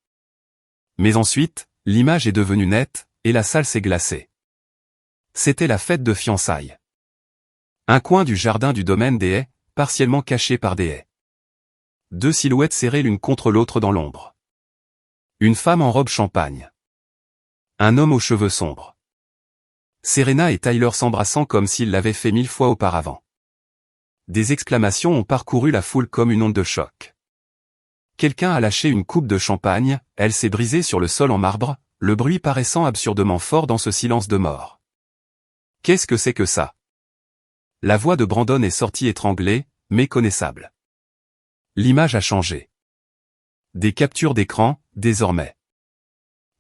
Mais ensuite, l'image est devenue nette, et la salle s'est glacée. C'était la fête de fiançailles. Un coin du jardin du domaine des haies, partiellement caché par des haies. Deux silhouettes serrées l'une contre l'autre dans l'ombre. Une femme en robe champagne. Un homme aux cheveux sombres. Serena et Tyler s'embrassant comme s'ils l'avaient fait 1000 fois auparavant. Des exclamations ont parcouru la foule comme une onde de choc. Quelqu'un a lâché une coupe de champagne, elle s'est brisée sur le sol en marbre, le bruit paraissant absurdement fort dans ce silence de mort. Qu'est-ce que c'est que ça? La voix de Brandon est sortie étranglée, méconnaissable. L'image a changé. Des captures d'écran, désormais.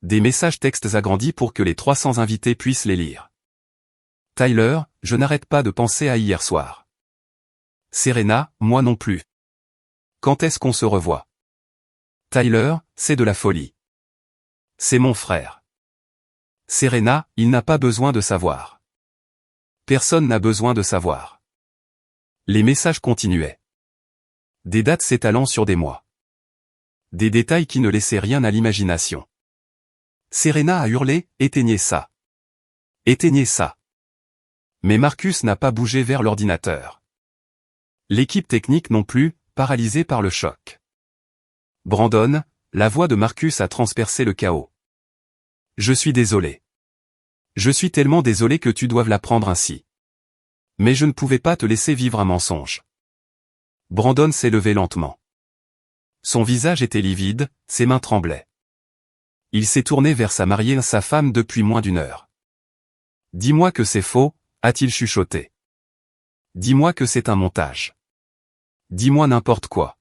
Des messages textes agrandis pour que les 300 invités puissent les lire. Tyler, je n'arrête pas de penser à hier soir. Serena, moi non plus. Quand est-ce qu'on se revoit? Tyler, c'est de la folie. C'est mon frère. Serena, il n'a pas besoin de savoir. Personne n'a besoin de savoir. Les messages continuaient. Des dates s'étalant sur des mois. Des détails qui ne laissaient rien à l'imagination. Serena a hurlé, éteignez ça. Éteignez ça. Mais Marcus n'a pas bougé vers l'ordinateur. L'équipe technique non plus, paralysée par le choc. Brandon, la voix de Marcus a transpercé le chaos. Je suis désolé. Je suis tellement désolé que tu doives l'apprendre ainsi. Mais je ne pouvais pas te laisser vivre un mensonge. Brandon s'est levé lentement. Son visage était livide, ses mains tremblaient. Il s'est tourné vers sa mariée, sa femme depuis moins d'une heure. Dis-moi que c'est faux, a-t-il chuchoté. Dis-moi que c'est un montage. Dis-moi n'importe quoi.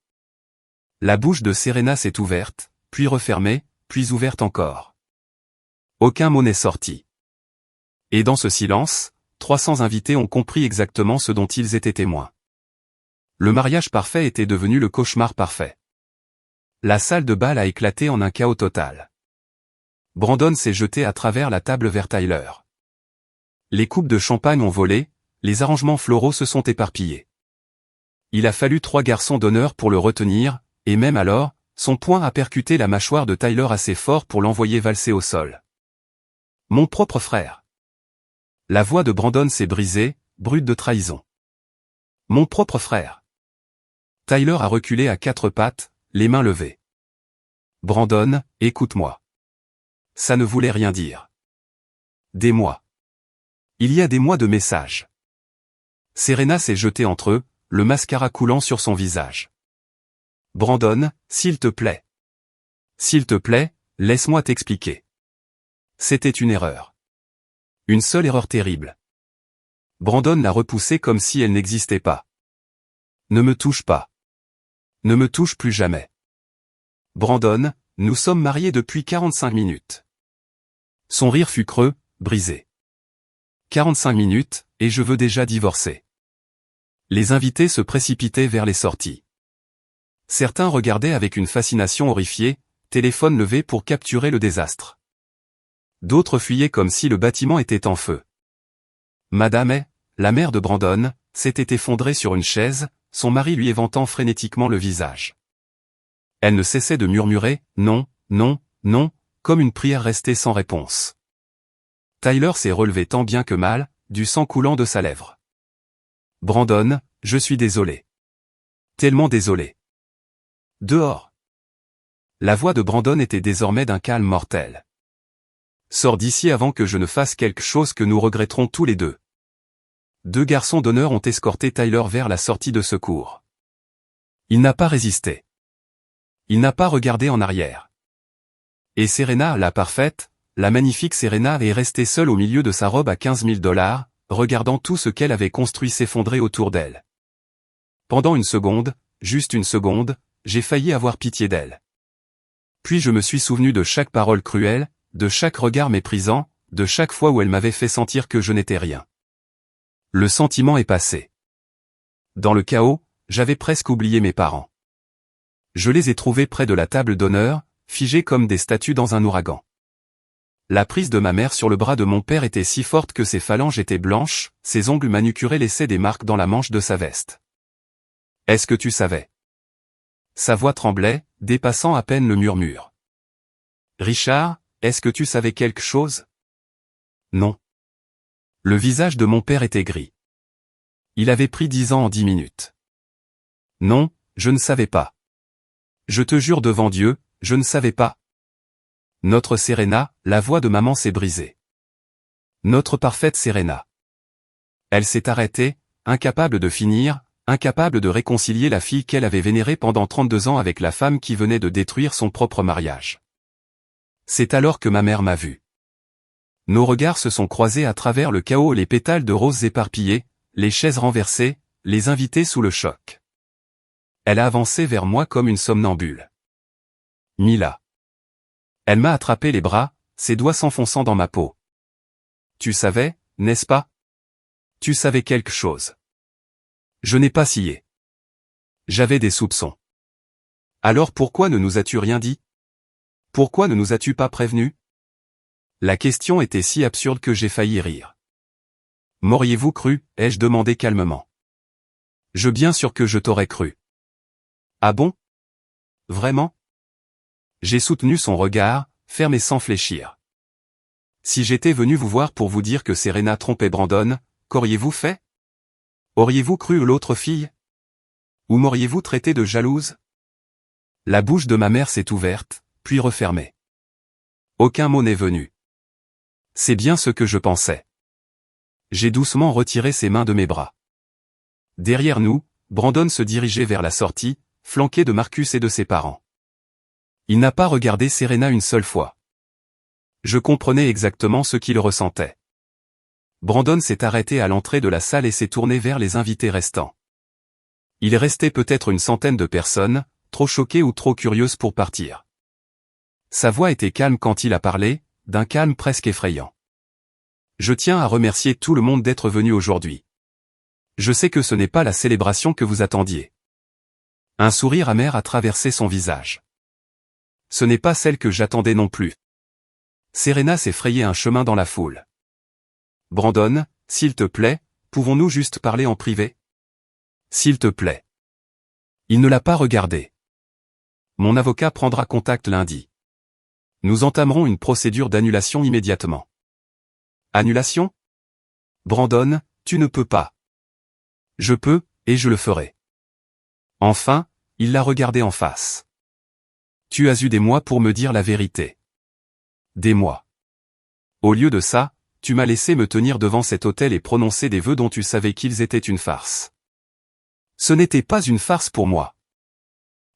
La bouche de Serena s'est ouverte, puis refermée, puis ouverte encore. Aucun mot n'est sorti. Et dans ce silence, 300 invités ont compris exactement ce dont ils étaient témoins. Le mariage parfait était devenu le cauchemar parfait. La salle de bal a éclaté en un chaos total. Brandon s'est jeté à travers la table vers Tyler. Les coupes de champagne ont volé, les arrangements floraux se sont éparpillés. Il a fallu 3 garçons d'honneur pour le retenir, et même alors, son poing a percuté la mâchoire de Tyler assez fort pour l'envoyer valser au sol. Mon propre frère. La voix de Brandon s'est brisée, brute de trahison. Mon propre frère. Tyler a reculé à 4 pattes, les mains levées. Brandon, écoute-moi. Ça ne voulait rien dire. Des mois. Il y a des mois de messages. Serena s'est jetée entre eux, le mascara coulant sur son visage. Brandon, s'il te plaît. S'il te plaît, laisse-moi t'expliquer. C'était une erreur. Une seule erreur terrible. Brandon l'a repoussée comme si elle n'existait pas. Ne me touche pas. Ne me touche plus jamais. Brandon, nous sommes mariés depuis 45 minutes. Son rire fut creux, brisé. 45 minutes, et je veux déjà divorcer. Les invités se précipitaient vers les sorties. Certains regardaient avec une fascination horrifiée, téléphone levé pour capturer le désastre. D'autres fuyaient comme si le bâtiment était en feu. Madame A, la mère de Brandon, s'était effondrée sur une chaise, son mari lui éventant frénétiquement le visage. Elle ne cessait de murmurer « non, non, non », comme une prière restée sans réponse. Tyler s'est relevé tant bien que mal, du sang coulant de sa lèvre. Brandon, je suis désolé. Tellement désolé. Dehors. La voix de Brandon était désormais d'un calme mortel. Sors d'ici avant que je ne fasse quelque chose que nous regretterons tous les deux. 2 garçons d'honneur ont escorté Tyler vers la sortie de secours. Il n'a pas résisté. Il n'a pas regardé en arrière. Et Serena, la parfaite, la magnifique Serena est restée seule au milieu de sa robe à 15 000 $, regardant tout ce qu'elle avait construit s'effondrer autour d'elle. Pendant une seconde, juste une seconde, j'ai failli avoir pitié d'elle. Puis je me suis souvenu de chaque parole cruelle, de chaque regard méprisant, de chaque fois où elle m'avait fait sentir que je n'étais rien. Le sentiment est passé. Dans le chaos, j'avais presque oublié mes parents. Je les ai trouvés près de la table d'honneur, figés comme des statues dans un ouragan. La prise de ma mère sur le bras de mon père était si forte que ses phalanges étaient blanches, ses ongles manucurés laissaient des marques dans la manche de sa veste. Est-ce que tu savais? Sa voix tremblait, dépassant à peine le murmure. Richard, est-ce que tu savais quelque chose? Non. Le visage de mon père était gris. Il avait pris 10 ans en 10 minutes. Non, je ne savais pas. Je te jure devant Dieu, je ne savais pas. Notre Serena, la voix de maman s'est brisée. Notre parfaite Serena. Elle s'est arrêtée, incapable de finir, incapable de réconcilier la fille qu'elle avait vénérée pendant 32 ans avec la femme qui venait de détruire son propre mariage. C'est alors que ma mère m'a vu. Nos regards se sont croisés à travers le chaos, les pétales de roses éparpillés, les chaises renversées, les invités sous le choc. Elle a avancé vers moi comme une somnambule. Mila. Elle m'a attrapé les bras, ses doigts s'enfonçant dans ma peau. Tu savais, n'est-ce pas? Tu savais quelque chose. Je n'ai pas scié. J'avais des soupçons. Alors pourquoi ne nous as-tu rien dit? Pourquoi ne nous as-tu pas prévenus? La question était si absurde que j'ai failli rire. M'auriez-vous cru, ai-je demandé calmement. Je bien sûr que je t'aurais cru. Ah bon? Vraiment? J'ai soutenu son regard, ferme et sans fléchir. Si j'étais venu vous voir pour vous dire que Serena trompait Brandon, qu'auriez-vous fait? Auriez-vous cru l'autre fille? Ou m'auriez-vous traité de jalouse? La bouche de ma mère s'est ouverte, puis refermée. Aucun mot n'est venu. C'est bien ce que je pensais. J'ai doucement retiré ses mains de mes bras. Derrière nous, Brandon se dirigeait vers la sortie, flanqué de Marcus et de ses parents. Il n'a pas regardé Serena une seule fois. Je comprenais exactement ce qu'il ressentait. Brandon s'est arrêté à l'entrée de la salle et s'est tourné vers les invités restants. Il restait peut-être une centaine de personnes, trop choquées ou trop curieuses pour partir. Sa voix était calme quand il a parlé, d'un calme presque effrayant. Je tiens à remercier tout le monde d'être venu aujourd'hui. Je sais que ce n'est pas la célébration que vous attendiez. Un sourire amer a traversé son visage. Ce n'est pas celle que j'attendais non plus. Serena s'est frayé un chemin dans la foule. Brandon, s'il te plaît, pouvons-nous juste parler en privé? S'il te plaît. Il ne l'a pas regardé. Mon avocat prendra contact lundi. Nous entamerons une procédure d'annulation immédiatement. Annulation? Brandon, tu ne peux pas. Je peux, et je le ferai. Enfin, il l'a regardé en face. Tu as eu des mois pour me dire la vérité. Des mois. Au lieu de ça, tu m'as laissé me tenir devant cet autel et prononcer des vœux dont tu savais qu'ils étaient une farce. Ce n'était pas une farce pour moi.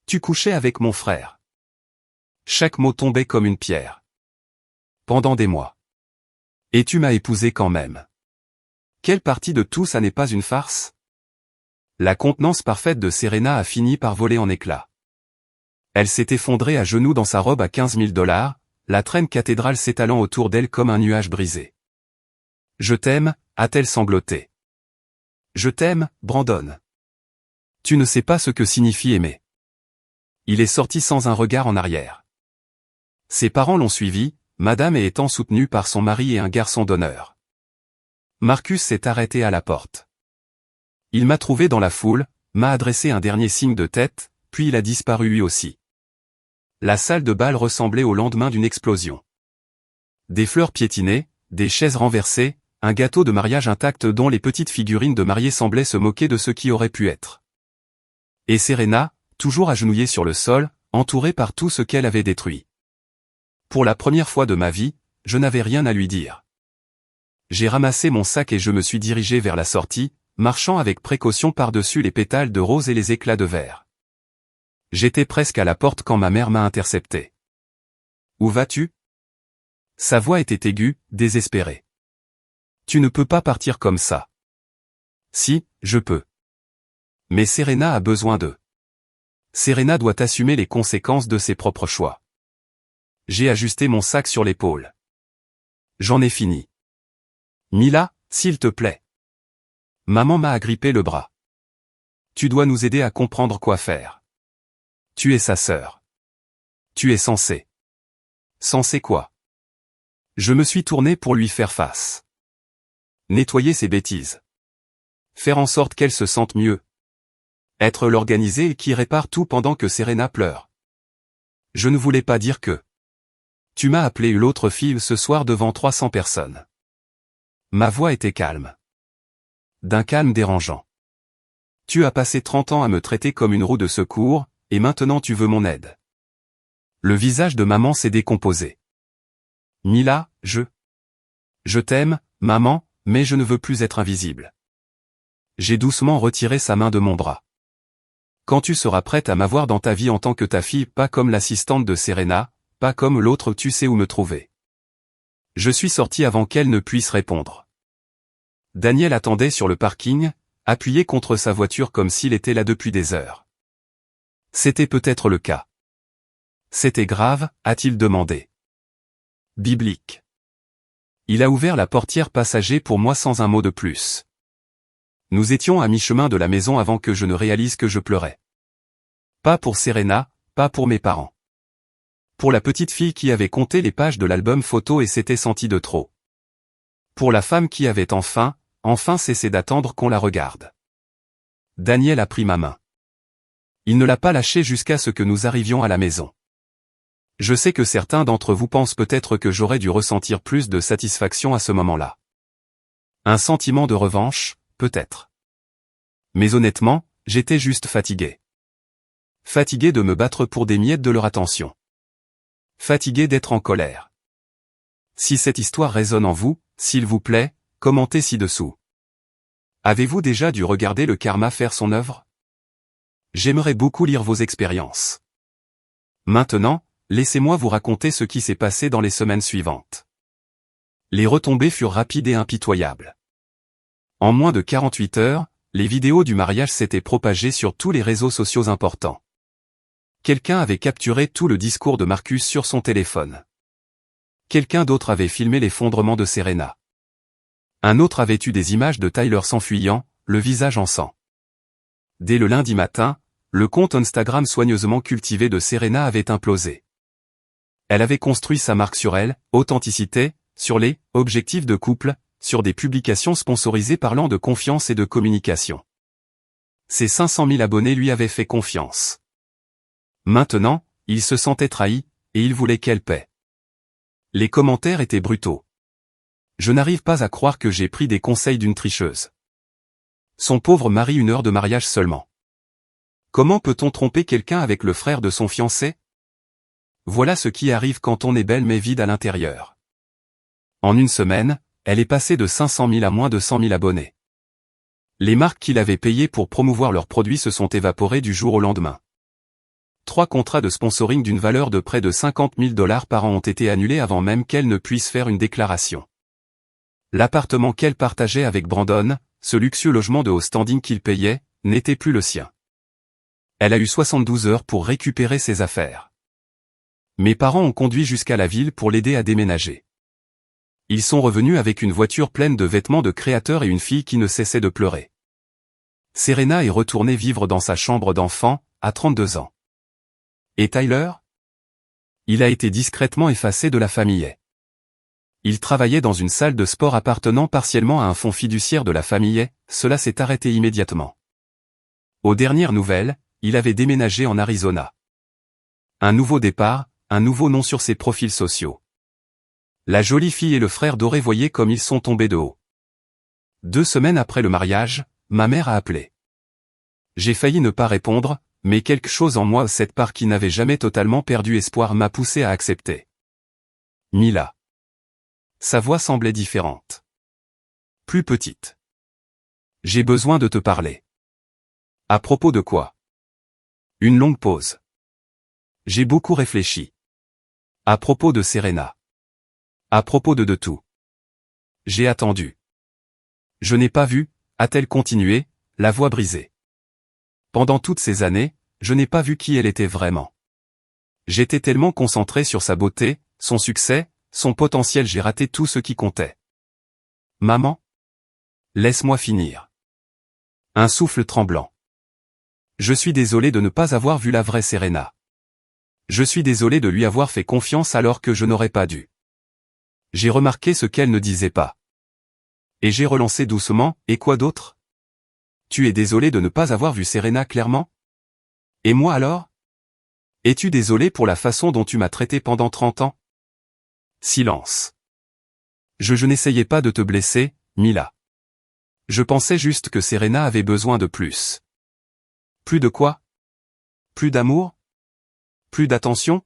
Tu couchais avec mon frère. Chaque mot tombait comme une pierre. Pendant des mois. Et tu m'as épousé quand même. Quelle partie de tout ça n'est pas une farce? La contenance parfaite de Serena a fini par voler en éclats. Elle s'est effondrée à genoux dans sa robe à 15 000 $, la traîne cathédrale s'étalant autour d'elle comme un nuage brisé. Je t'aime, a-t-elle sangloté. Je t'aime, Brandon. Tu ne sais pas ce que signifie aimer. Il est sorti sans un regard en arrière. Ses parents l'ont suivi, madame étant soutenue par son mari et un garçon d'honneur. Marcus s'est arrêté à la porte. Il m'a trouvé dans la foule, m'a adressé un dernier signe de tête, puis il a disparu lui aussi. La salle de bal ressemblait au lendemain d'une explosion. Des fleurs piétinaient, des chaises renversées, un gâteau de mariage intact dont les petites figurines de mariés semblaient se moquer de ce qui aurait pu être. Et Serena, toujours agenouillée sur le sol, entourée par tout ce qu'elle avait détruit. Pour la première fois de ma vie, je n'avais rien à lui dire. J'ai ramassé mon sac et je me suis dirigé vers la sortie, marchant avec précaution par-dessus les pétales de rose et les éclats de verre. J'étais presque à la porte quand ma mère m'a intercepté. Où vas-tu? Sa voix était aiguë, désespérée. Tu ne peux pas partir comme ça. Si, je peux. Mais Serena a besoin d'eux. Serena doit assumer les conséquences de ses propres choix. J'ai ajusté mon sac sur l'épaule. J'en ai fini. Mila, s'il te plaît. Maman m'a agrippé le bras. Tu dois nous aider à comprendre quoi faire. Tu es sa sœur. Tu es censé. Censé quoi? Je me suis tourné pour lui faire face. Nettoyer ses bêtises. Faire en sorte qu'elle se sente mieux. Être l'organisé qui répare tout pendant que Serena pleure. Je ne voulais pas dire que. Tu m'as appelé l'autre fille ce soir devant 300 personnes. Ma voix était calme. D'un calme dérangeant. Tu as passé 30 ans à me traiter comme une roue de secours, et maintenant tu veux mon aide. Le visage de maman s'est décomposé. Mila, je t'aime, maman, mais je ne veux plus être invisible. J'ai doucement retiré sa main de mon bras. Quand tu seras prête à m'avoir dans ta vie en tant que ta fille, pas comme l'assistante de Serena, pas comme l'autre, tu sais où me trouver. Je suis sorti avant qu'elle ne puisse répondre. Daniel attendait sur le parking, appuyé contre sa voiture comme s'il était là depuis des heures. C'était peut-être le cas. C'était grave, a-t-il demandé. Biblique. Il a ouvert la portière passager pour moi sans un mot de plus. Nous étions à mi-chemin de la maison avant que je ne réalise que je pleurais. Pas pour Serena, pas pour mes parents. Pour la petite fille qui avait compté les pages de l'album photo et s'était sentie de trop. Pour la femme qui avait enfin cessé d'attendre qu'on la regarde. Daniel a pris ma main. Il ne l'a pas lâchée jusqu'à ce que nous arrivions à la maison. Je sais que certains d'entre vous pensent peut-être que j'aurais dû ressentir plus de satisfaction à ce moment-là. Un sentiment de revanche, peut-être. Mais honnêtement, j'étais juste fatigué. Fatigué de me battre pour des miettes de leur attention. Fatigué d'être en colère. Si cette histoire résonne en vous, s'il vous plaît, commentez ci-dessous. Avez-vous déjà dû regarder le karma faire son œuvre? J'aimerais beaucoup lire vos expériences. Maintenant, laissez-moi vous raconter ce qui s'est passé dans les semaines suivantes. Les retombées furent rapides et impitoyables. En moins de 48 heures, les vidéos du mariage s'étaient propagées sur tous les réseaux sociaux importants. Quelqu'un avait capturé tout le discours de Marcus sur son téléphone. Quelqu'un d'autre avait filmé l'effondrement de Serena. Un autre avait eu des images de Tyler s'enfuyant, le visage en sang. Dès le lundi matin, le compte Instagram soigneusement cultivé de Serena avait implosé. Elle avait construit sa marque sur elle, authenticité, sur les objectifs de couple, sur des publications sponsorisées parlant de confiance et de communication. Ses 500 000 abonnés lui avaient fait confiance. Maintenant, il se sentait trahi, et il voulait qu'elle paie. Les commentaires étaient brutaux. Je n'arrive pas à croire que j'ai pris des conseils d'une tricheuse. Son pauvre mari, 1 heure de mariage seulement. Comment peut-on tromper quelqu'un avec le frère de son fiancé? Voilà ce qui arrive quand on est belle mais vide à l'intérieur. En une semaine, elle est passée de 500 000 à moins de 100 000 abonnés. Les marques qu'il avait payées pour promouvoir leurs produits se sont évaporées du jour au lendemain. 3 contrats de sponsoring d'une valeur de près de 50 000 $ par an ont été annulés avant même qu'elle ne puisse faire une déclaration. L'appartement qu'elle partageait avec Brandon, ce luxueux logement de haut standing qu'il payait, n'était plus le sien. Elle a eu 72 heures pour récupérer ses affaires. Mes parents ont conduit jusqu'à la ville pour l'aider à déménager. Ils sont revenus avec une voiture pleine de vêtements de créateurs et une fille qui ne cessait de pleurer. Serena est retournée vivre dans sa chambre d'enfant, à 32 ans. Et Tyler? Il a été discrètement effacé de la famille. Il travaillait dans une salle de sport appartenant partiellement à un fonds fiduciaire de la famille, cela s'est arrêté immédiatement. Aux dernières nouvelles, il avait déménagé en Arizona. Un nouveau départ, un nouveau nom sur ses profils sociaux. La jolie fille et le frère doré, voyaient comme ils sont tombés de haut. 2 semaines après le mariage, ma mère a appelé. J'ai failli ne pas répondre, mais quelque chose en moi, cette part qui n'avait jamais totalement perdu espoir, m'a poussé à accepter. Mila. Sa voix semblait différente. Plus petite. J'ai besoin de te parler. À propos de quoi? Une longue pause. J'ai beaucoup réfléchi. À propos de Serena. À propos de tout. J'ai attendu. Je n'ai pas vu, a-t-elle continué, la voix brisée. Pendant toutes ces années, je n'ai pas vu qui elle était vraiment. J'étais tellement concentré sur sa beauté, son succès, son potentiel, j'ai raté tout ce qui comptait. Maman? Laisse-moi finir. Un souffle tremblant. Je suis désolé de ne pas avoir vu la vraie Serena. Je suis désolé de lui avoir fait confiance alors que je n'aurais pas dû. J'ai remarqué ce qu'elle ne disait pas. Et j'ai relancé doucement, et quoi d'autre? Tu es désolé de ne pas avoir vu Serena clairement? Et moi alors? Es-tu désolé pour la façon dont tu m'as traité pendant 30 ans? Silence. Je n'essayais pas de te blesser, Mila. Je pensais juste que Serena avait besoin de plus. Plus de quoi? Plus d'amour? Plus d'attention?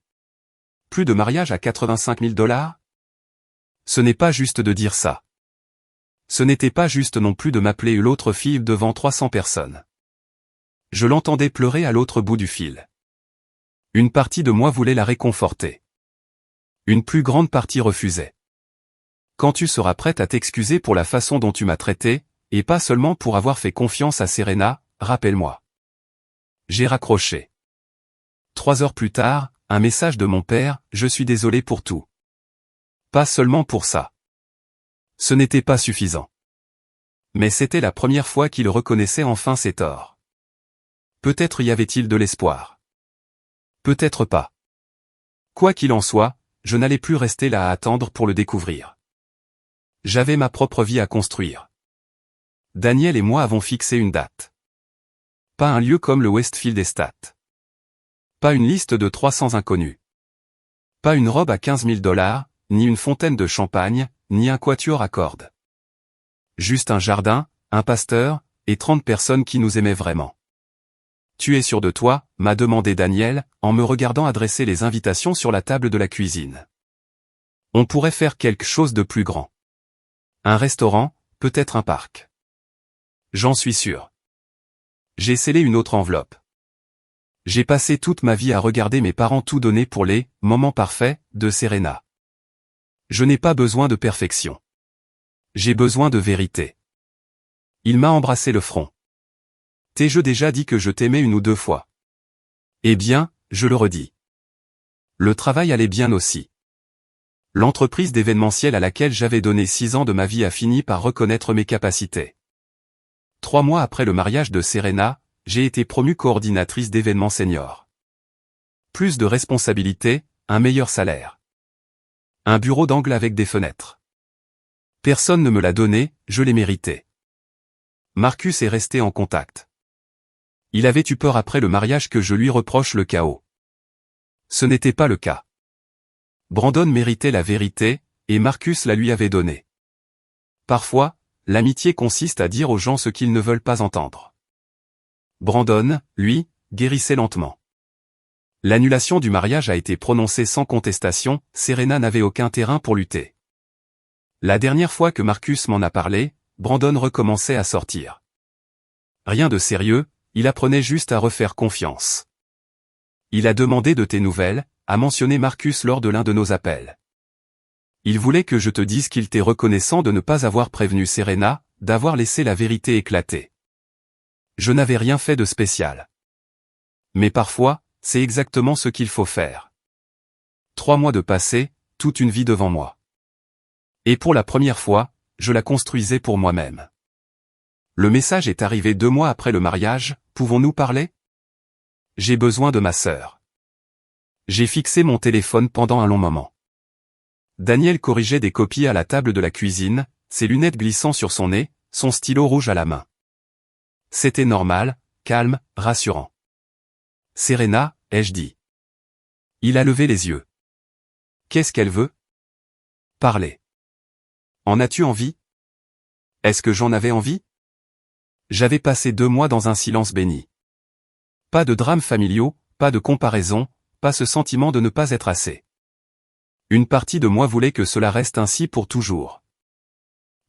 Plus de mariage à 85 000 $? Ce n'est pas juste de dire ça. Ce n'était pas juste non plus de m'appeler l'autre fille devant 300 personnes. Je l'entendais pleurer à l'autre bout du fil. Une partie de moi voulait la réconforter. Une plus grande partie refusait. Quand tu seras prête à t'excuser pour la façon dont tu m'as traité, et pas seulement pour avoir fait confiance à Serena, rappelle-moi. J'ai raccroché. 3 heures plus tard, un message de mon père, je suis désolé pour tout. Pas seulement pour ça. Ce n'était pas suffisant. Mais c'était la première fois qu'il reconnaissait enfin ses torts. Peut-être y avait-il de l'espoir. Peut-être pas. Quoi qu'il en soit, je n'allais plus rester là à attendre pour le découvrir. J'avais ma propre vie à construire. Daniel et moi avons fixé une date. Pas un lieu comme le Westfield Estate. Pas une liste de 300 inconnus. Pas une robe à 15 000 $, ni une fontaine de champagne, ni un quatuor à cordes. Juste un jardin, un pasteur, et 30 personnes qui nous aimaient vraiment. Tu es sûr de toi, m'a demandé Daniel, en me regardant adresser les invitations sur la table de la cuisine. On pourrait faire quelque chose de plus grand. Un restaurant, peut-être un parc. J'en suis sûr. J'ai scellé une autre enveloppe. J'ai passé toute ma vie à regarder mes parents tout donner pour les « moments parfaits » de Serena. Je n'ai pas besoin de perfection. J'ai besoin de vérité. Il m'a embrassé le front. T'ai-je déjà dit que je t'aimais une ou deux fois? Eh bien, je le redis. Le travail allait bien aussi. L'entreprise d'événementiel à laquelle j'avais donné 6 ans de ma vie a fini par reconnaître mes capacités. 3 mois après le mariage de Serena, j'ai été promue coordinatrice d'événements seniors. Plus de responsabilités, un meilleur salaire. Un bureau d'angle avec des fenêtres. Personne ne me l'a donné, je l'ai mérité. Marcus est resté en contact. Il avait eu peur après le mariage que je lui reproche le chaos. Ce n'était pas le cas. Brandon méritait la vérité, et Marcus la lui avait donnée. Parfois, l'amitié consiste à dire aux gens ce qu'ils ne veulent pas entendre. Brandon, lui, guérissait lentement. L'annulation du mariage a été prononcée sans contestation, Serena n'avait aucun terrain pour lutter. La dernière fois que Marcus m'en a parlé, Brandon recommençait à sortir. Rien de sérieux, il apprenait juste à refaire confiance. Il a demandé de tes nouvelles, a mentionné Marcus lors de l'un de nos appels. Il voulait que je te dise qu'il t'est reconnaissant de ne pas avoir prévenu Serena, d'avoir laissé la vérité éclater. Je n'avais rien fait de spécial. Mais parfois, c'est exactement ce qu'il faut faire. 3 mois de passé, toute une vie devant moi. Et pour la première fois, je la construisais pour moi-même. Le message est arrivé 2 mois après le mariage, pouvons-nous parler? J'ai besoin de ma sœur. J'ai fixé mon téléphone pendant un long moment. Daniel corrigeait des copies à la table de la cuisine, ses lunettes glissant sur son nez, son stylo rouge à la main. C'était normal, calme, rassurant. Serena, ai-je dit. Il a levé les yeux. Qu'est-ce qu'elle veut? Parler. En as-tu envie? Est-ce que j'en avais envie? J'avais passé 2 mois dans un silence béni. Pas de drames familiaux, pas de comparaison, pas ce sentiment de ne pas être assez. Une partie de moi voulait que cela reste ainsi pour toujours.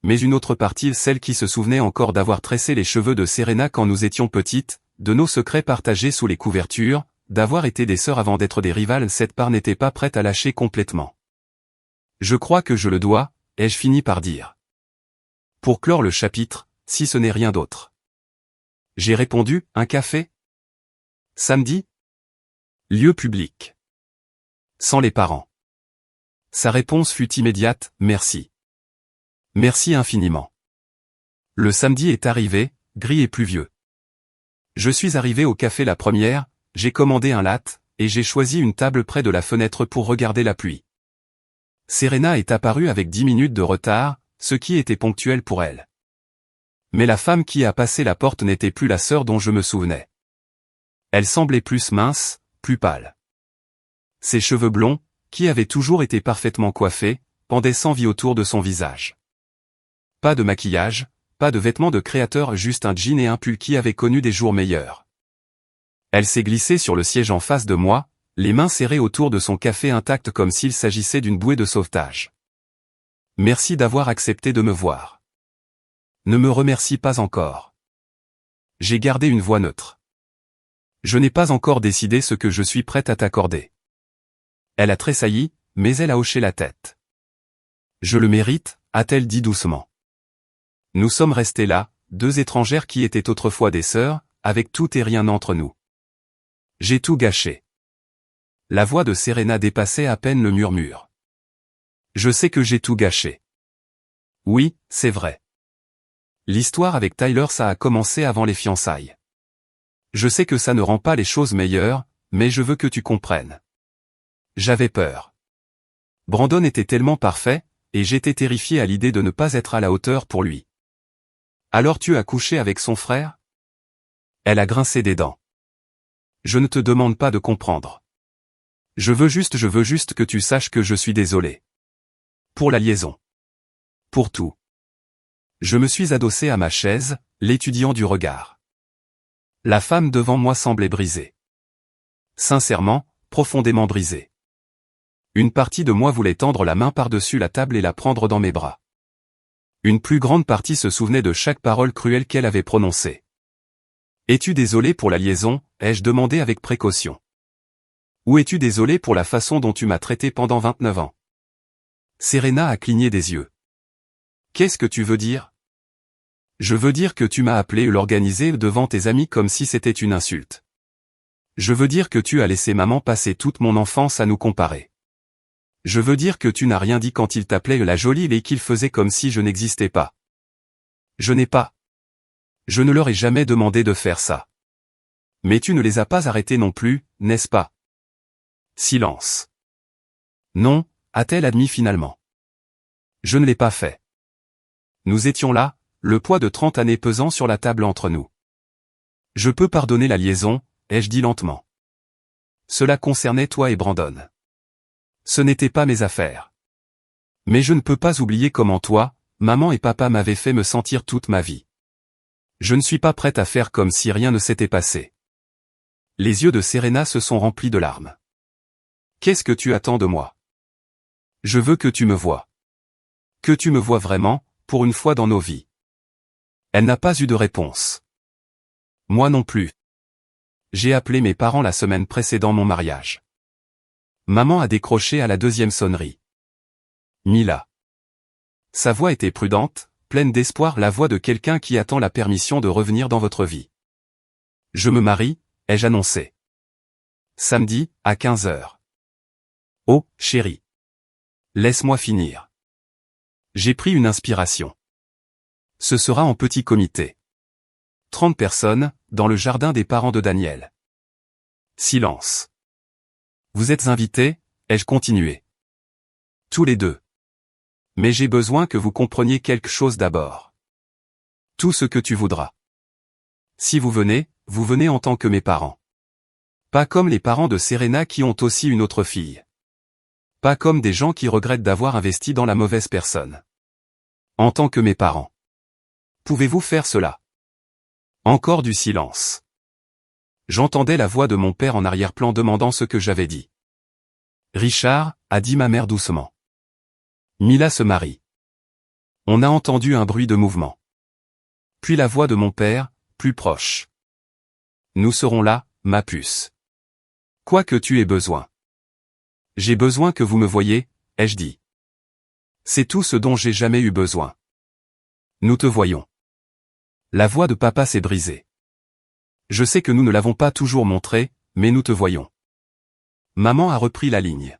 Mais une autre partie, celle qui se souvenait encore d'avoir tressé les cheveux de Serena quand nous étions petites, de nos secrets partagés sous les couvertures, d'avoir été des sœurs avant d'être des rivales, cette part n'était pas prête à lâcher complètement. Je crois que je le dois, ai-je fini par dire. Pour clore le chapitre, si ce n'est rien d'autre. J'ai répondu, un café? Samedi? Lieu public. Sans les parents. Sa réponse fut immédiate, merci. Merci infiniment. Le samedi est arrivé, gris et pluvieux. Je suis arrivé au café la première, j'ai commandé un latte, et j'ai choisi une table près de la fenêtre pour regarder la pluie. Serena est apparue avec 10 minutes de retard, ce qui était ponctuel pour elle. Mais la femme qui a passé la porte n'était plus la sœur dont je me souvenais. Elle semblait plus mince, plus pâle. Ses cheveux blonds, qui avaient toujours été parfaitement coiffés, pendaient sans vie autour de son visage. Pas de maquillage, pas de vêtements de créateur, juste un jean et un pull qui avaient connu des jours meilleurs. Elle s'est glissée sur le siège en face de moi, les mains serrées autour de son café intact comme s'il s'agissait d'une bouée de sauvetage. Merci d'avoir accepté de me voir. Ne me remercie pas encore. J'ai gardé une voix neutre. Je n'ai pas encore décidé ce que je suis prête à t'accorder. Elle a tressailli, mais elle a hoché la tête. Je le mérite, a-t-elle dit doucement. Nous sommes restés là, 2 étrangères qui étaient autrefois des sœurs, avec tout et rien entre nous. J'ai tout gâché. La voix de Serena dépassait à peine le murmure. Je sais que j'ai tout gâché. Oui, c'est vrai. L'histoire avec Tyler, ça a commencé avant les fiançailles. Je sais que ça ne rend pas les choses meilleures, mais je veux que tu comprennes. J'avais peur. Brandon était tellement parfait, et j'étais terrifié à l'idée de ne pas être à la hauteur pour lui. Alors tu as couché avec son frère? Elle a grincé des dents. Je ne te demande pas de comprendre. Je veux juste que tu saches que je suis désolé. Pour la liaison. Pour tout. Je me suis adossé à ma chaise, l'étudiant du regard. La femme devant moi semblait brisée. Sincèrement, profondément brisée. Une partie de moi voulait tendre la main par-dessus la table et la prendre dans mes bras. Une plus grande partie se souvenait de chaque parole cruelle qu'elle avait prononcée. « Es-tu désolé pour la liaison ?» ai-je demandé avec précaution. « Ou es-tu désolé pour la façon dont tu m'as traité pendant 29 ans ?» Serena a cligné des yeux. « Qu'est-ce que tu veux dire ?» Je veux dire que tu m'as appelé et l'organisé devant tes amis comme si c'était une insulte. Je veux dire que tu as laissé maman passer toute mon enfance à nous comparer. Je veux dire que tu n'as rien dit quand il t'appelait la jolie et qu'il faisait comme si je n'existais pas. Je n'ai pas. Je ne leur ai jamais demandé de faire ça. Mais tu ne les as pas arrêtés non plus, n'est-ce pas? Silence. Non, a-t-elle admis finalement. Je ne l'ai pas fait. Nous étions là, le poids de 30 années pesant sur la table entre nous. Je peux pardonner la liaison, ai-je dit lentement. Cela concernait toi et Brandon. Ce n'était pas mes affaires. Mais je ne peux pas oublier comment toi, maman et papa m'avaient fait me sentir toute ma vie. Je ne suis pas prête à faire comme si rien ne s'était passé. Les yeux de Serena se sont remplis de larmes. Qu'est-ce que tu attends de moi? Je veux que tu me vois. Que tu me vois vraiment, pour une fois dans nos vies. Elle n'a pas eu de réponse. Moi non plus. J'ai appelé mes parents la semaine précédant mon mariage. Maman a décroché à la deuxième sonnerie. Mila. Sa voix était prudente, pleine d'espoir, la voix de quelqu'un qui attend la permission de revenir dans votre vie. Je me marie, ai-je annoncé. Samedi, à 15 heures. Oh, chérie. Laisse-moi finir. J'ai pris une inspiration. Ce sera en petit comité. 30 personnes, dans le jardin des parents de Daniel. Silence. Vous êtes invités, ai-je continué. Tous les deux. Mais j'ai besoin que vous compreniez quelque chose d'abord. Tout ce que tu voudras. Si vous venez en tant que mes parents. Pas comme les parents de Serena qui ont aussi une autre fille. Pas comme des gens qui regrettent d'avoir investi dans la mauvaise personne. En tant que mes parents. Pouvez-vous faire cela? Encore du silence. J'entendais la voix de mon père en arrière-plan demandant ce que j'avais dit. Richard, a dit ma mère doucement. Mila se marie. On a entendu un bruit de mouvement. Puis la voix de mon père, plus proche. Nous serons là, ma puce. Quoi que tu aies besoin. J'ai besoin que vous me voyiez, ai-je dit. C'est tout ce dont j'ai jamais eu besoin. Nous te voyons. La voix de papa s'est brisée. Je sais que nous ne l'avons pas toujours montré, mais nous te voyons. Maman a repris la ligne.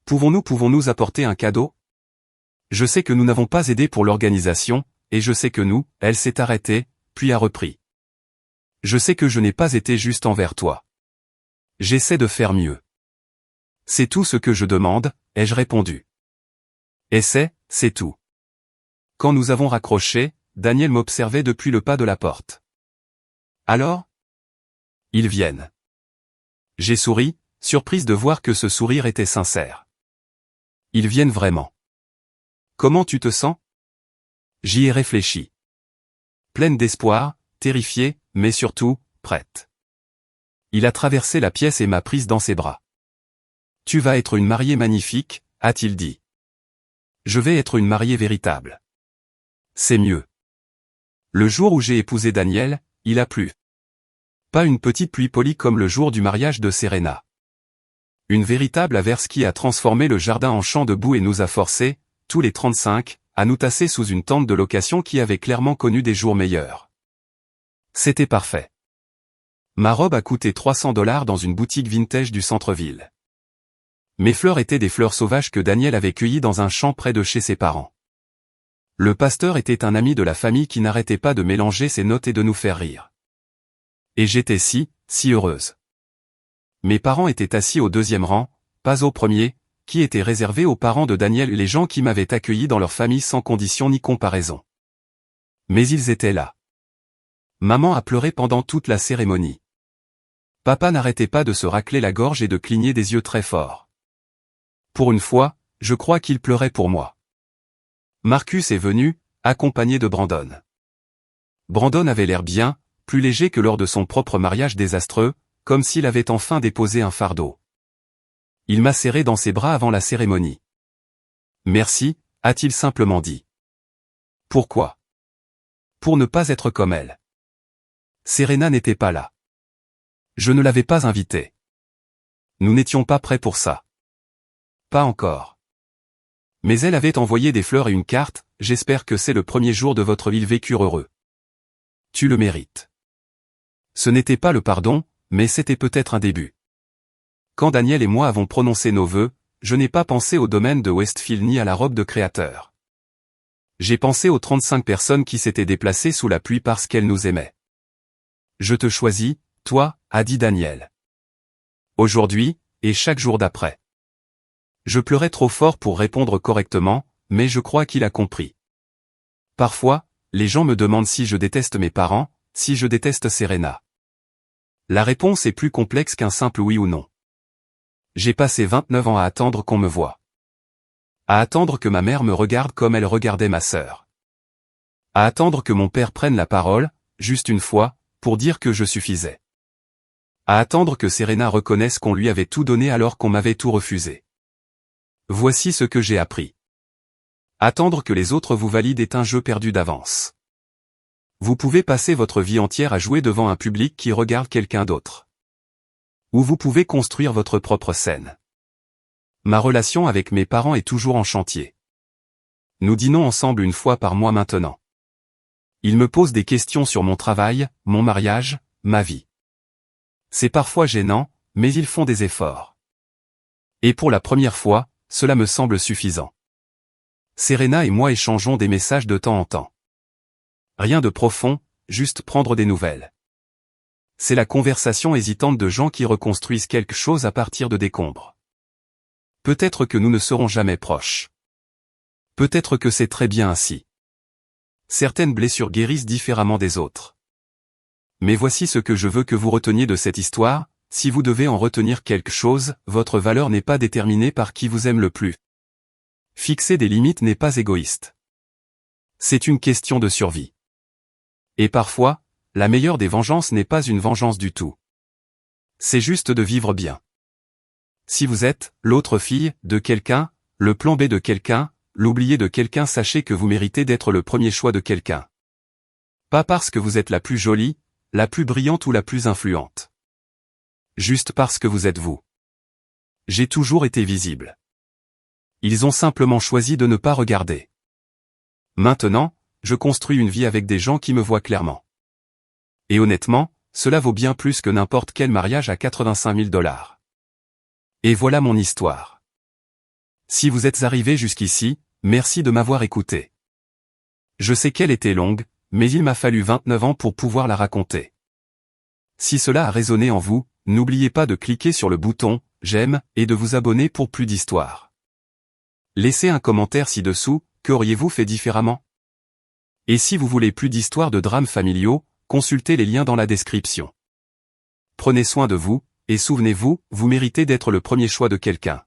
Pouvons-nous apporter un cadeau? Je sais que nous n'avons pas aidé pour l'organisation, et je sais que elle s'est arrêtée, puis a repris. Je sais que je n'ai pas été juste envers toi. J'essaie de faire mieux. C'est tout ce que je demande, ai-je répondu. Et c'est tout. Quand nous avons raccroché, Daniel m'observait depuis le pas de la porte. Alors? Ils viennent. J'ai souri, surprise de voir que ce sourire était sincère. Ils viennent vraiment. Comment tu te sens? J'y ai réfléchi. Pleine d'espoir, terrifiée, mais surtout, prête. Il a traversé la pièce et m'a prise dans ses bras. Tu vas être une mariée magnifique, a-t-il dit. Je vais être une mariée véritable. C'est mieux. Le jour où j'ai épousé Daniel, il a plu. Pas une petite pluie polie comme le jour du mariage de Serena. Une véritable averse qui a transformé le jardin en champ de boue et nous a forcés, tous les 35, à nous tasser sous une tente de location qui avait clairement connu des jours meilleurs. C'était parfait. Ma robe a coûté $300 dans une boutique vintage du centre-ville. Mes fleurs étaient des fleurs sauvages que Daniel avait cueillies dans un champ près de chez ses parents. Le pasteur était un ami de la famille qui n'arrêtait pas de mélanger ses notes et de nous faire rire. Et j'étais si heureuse. Mes parents étaient assis au deuxième rang, pas au premier, qui était réservé aux parents de Daniel et les gens qui m'avaient accueilli dans leur famille sans condition ni comparaison. Mais ils étaient là. Maman a pleuré pendant toute la cérémonie. Papa n'arrêtait pas de se racler la gorge et de cligner des yeux très forts. Pour une fois, je crois qu'il pleurait pour moi. Marcus est venu, accompagné de Brandon. Brandon avait l'air bien, plus léger que lors de son propre mariage désastreux, comme s'il avait enfin déposé un fardeau. Il m'a serré dans ses bras avant la cérémonie. Merci, a-t-il simplement dit. Pourquoi? Pour ne pas être comme elle. Serena n'était pas là. Je ne l'avais pas invitée. Nous n'étions pas prêts pour ça. Pas encore. Mais elle avait envoyé des fleurs et une carte, j'espère que c'est le premier jour de votre île vécure heureux. Tu le mérites. Ce n'était pas le pardon, mais c'était peut-être un début. Quand Daniel et moi avons prononcé nos vœux, je n'ai pas pensé au domaine de Westfield ni à la robe de créateur. J'ai pensé aux 35 personnes qui s'étaient déplacées sous la pluie parce qu'elles nous aimaient. Je te choisis, toi, a dit Daniel. Aujourd'hui, et chaque jour d'après. Je pleurais trop fort pour répondre correctement, mais je crois qu'il a compris. Parfois, les gens me demandent si je déteste mes parents, si je déteste Serena. La réponse est plus complexe qu'un simple oui ou non. J'ai passé 29 ans à attendre qu'on me voie. À attendre que ma mère me regarde comme elle regardait ma sœur. À attendre que mon père prenne la parole, juste une fois, pour dire que je suffisais. À attendre que Serena reconnaisse qu'on lui avait tout donné alors qu'on m'avait tout refusé. Voici ce que j'ai appris. Attendre que les autres vous valident est un jeu perdu d'avance. Vous pouvez passer votre vie entière à jouer devant un public qui regarde quelqu'un d'autre. Ou vous pouvez construire votre propre scène. Ma relation avec mes parents est toujours en chantier. Nous dînons ensemble une fois par mois maintenant. Ils me posent des questions sur mon travail, mon mariage, ma vie. C'est parfois gênant, mais ils font des efforts. Et pour la première fois, cela me semble suffisant. Serena et moi échangeons des messages de temps en temps. Rien de profond, juste prendre des nouvelles. C'est la conversation hésitante de gens qui reconstruisent quelque chose à partir de décombres. Peut-être que nous ne serons jamais proches. Peut-être que c'est très bien ainsi. Certaines blessures guérissent différemment des autres. Mais voici ce que je veux que vous reteniez de cette histoire. Si vous devez en retenir quelque chose, votre valeur n'est pas déterminée par qui vous aime le plus. Fixer des limites n'est pas égoïste. C'est une question de survie. Et parfois, la meilleure des vengeances n'est pas une vengeance du tout. C'est juste de vivre bien. Si vous êtes l'autre fille de quelqu'un, le plan B de quelqu'un, l'oublié de quelqu'un, sachez que vous méritez d'être le premier choix de quelqu'un. Pas parce que vous êtes la plus jolie, la plus brillante ou la plus influente. Juste parce que vous êtes vous. J'ai toujours été visible. Ils ont simplement choisi de ne pas regarder. Maintenant, je construis une vie avec des gens qui me voient clairement. Et honnêtement, cela vaut bien plus que n'importe quel mariage à 85 000 $. Et voilà mon histoire. Si vous êtes arrivé jusqu'ici, merci de m'avoir écouté. Je sais qu'elle était longue, mais il m'a fallu 29 ans pour pouvoir la raconter. Si cela a résonné en vous, n'oubliez pas de cliquer sur le bouton « J'aime » et de vous abonner pour plus d'histoires. Laissez un commentaire ci-dessous, qu'auriez-vous fait différemment? Et si vous voulez plus d'histoires de drames familiaux, consultez les liens dans la description. Prenez soin de vous, et souvenez-vous, vous méritez d'être le premier choix de quelqu'un.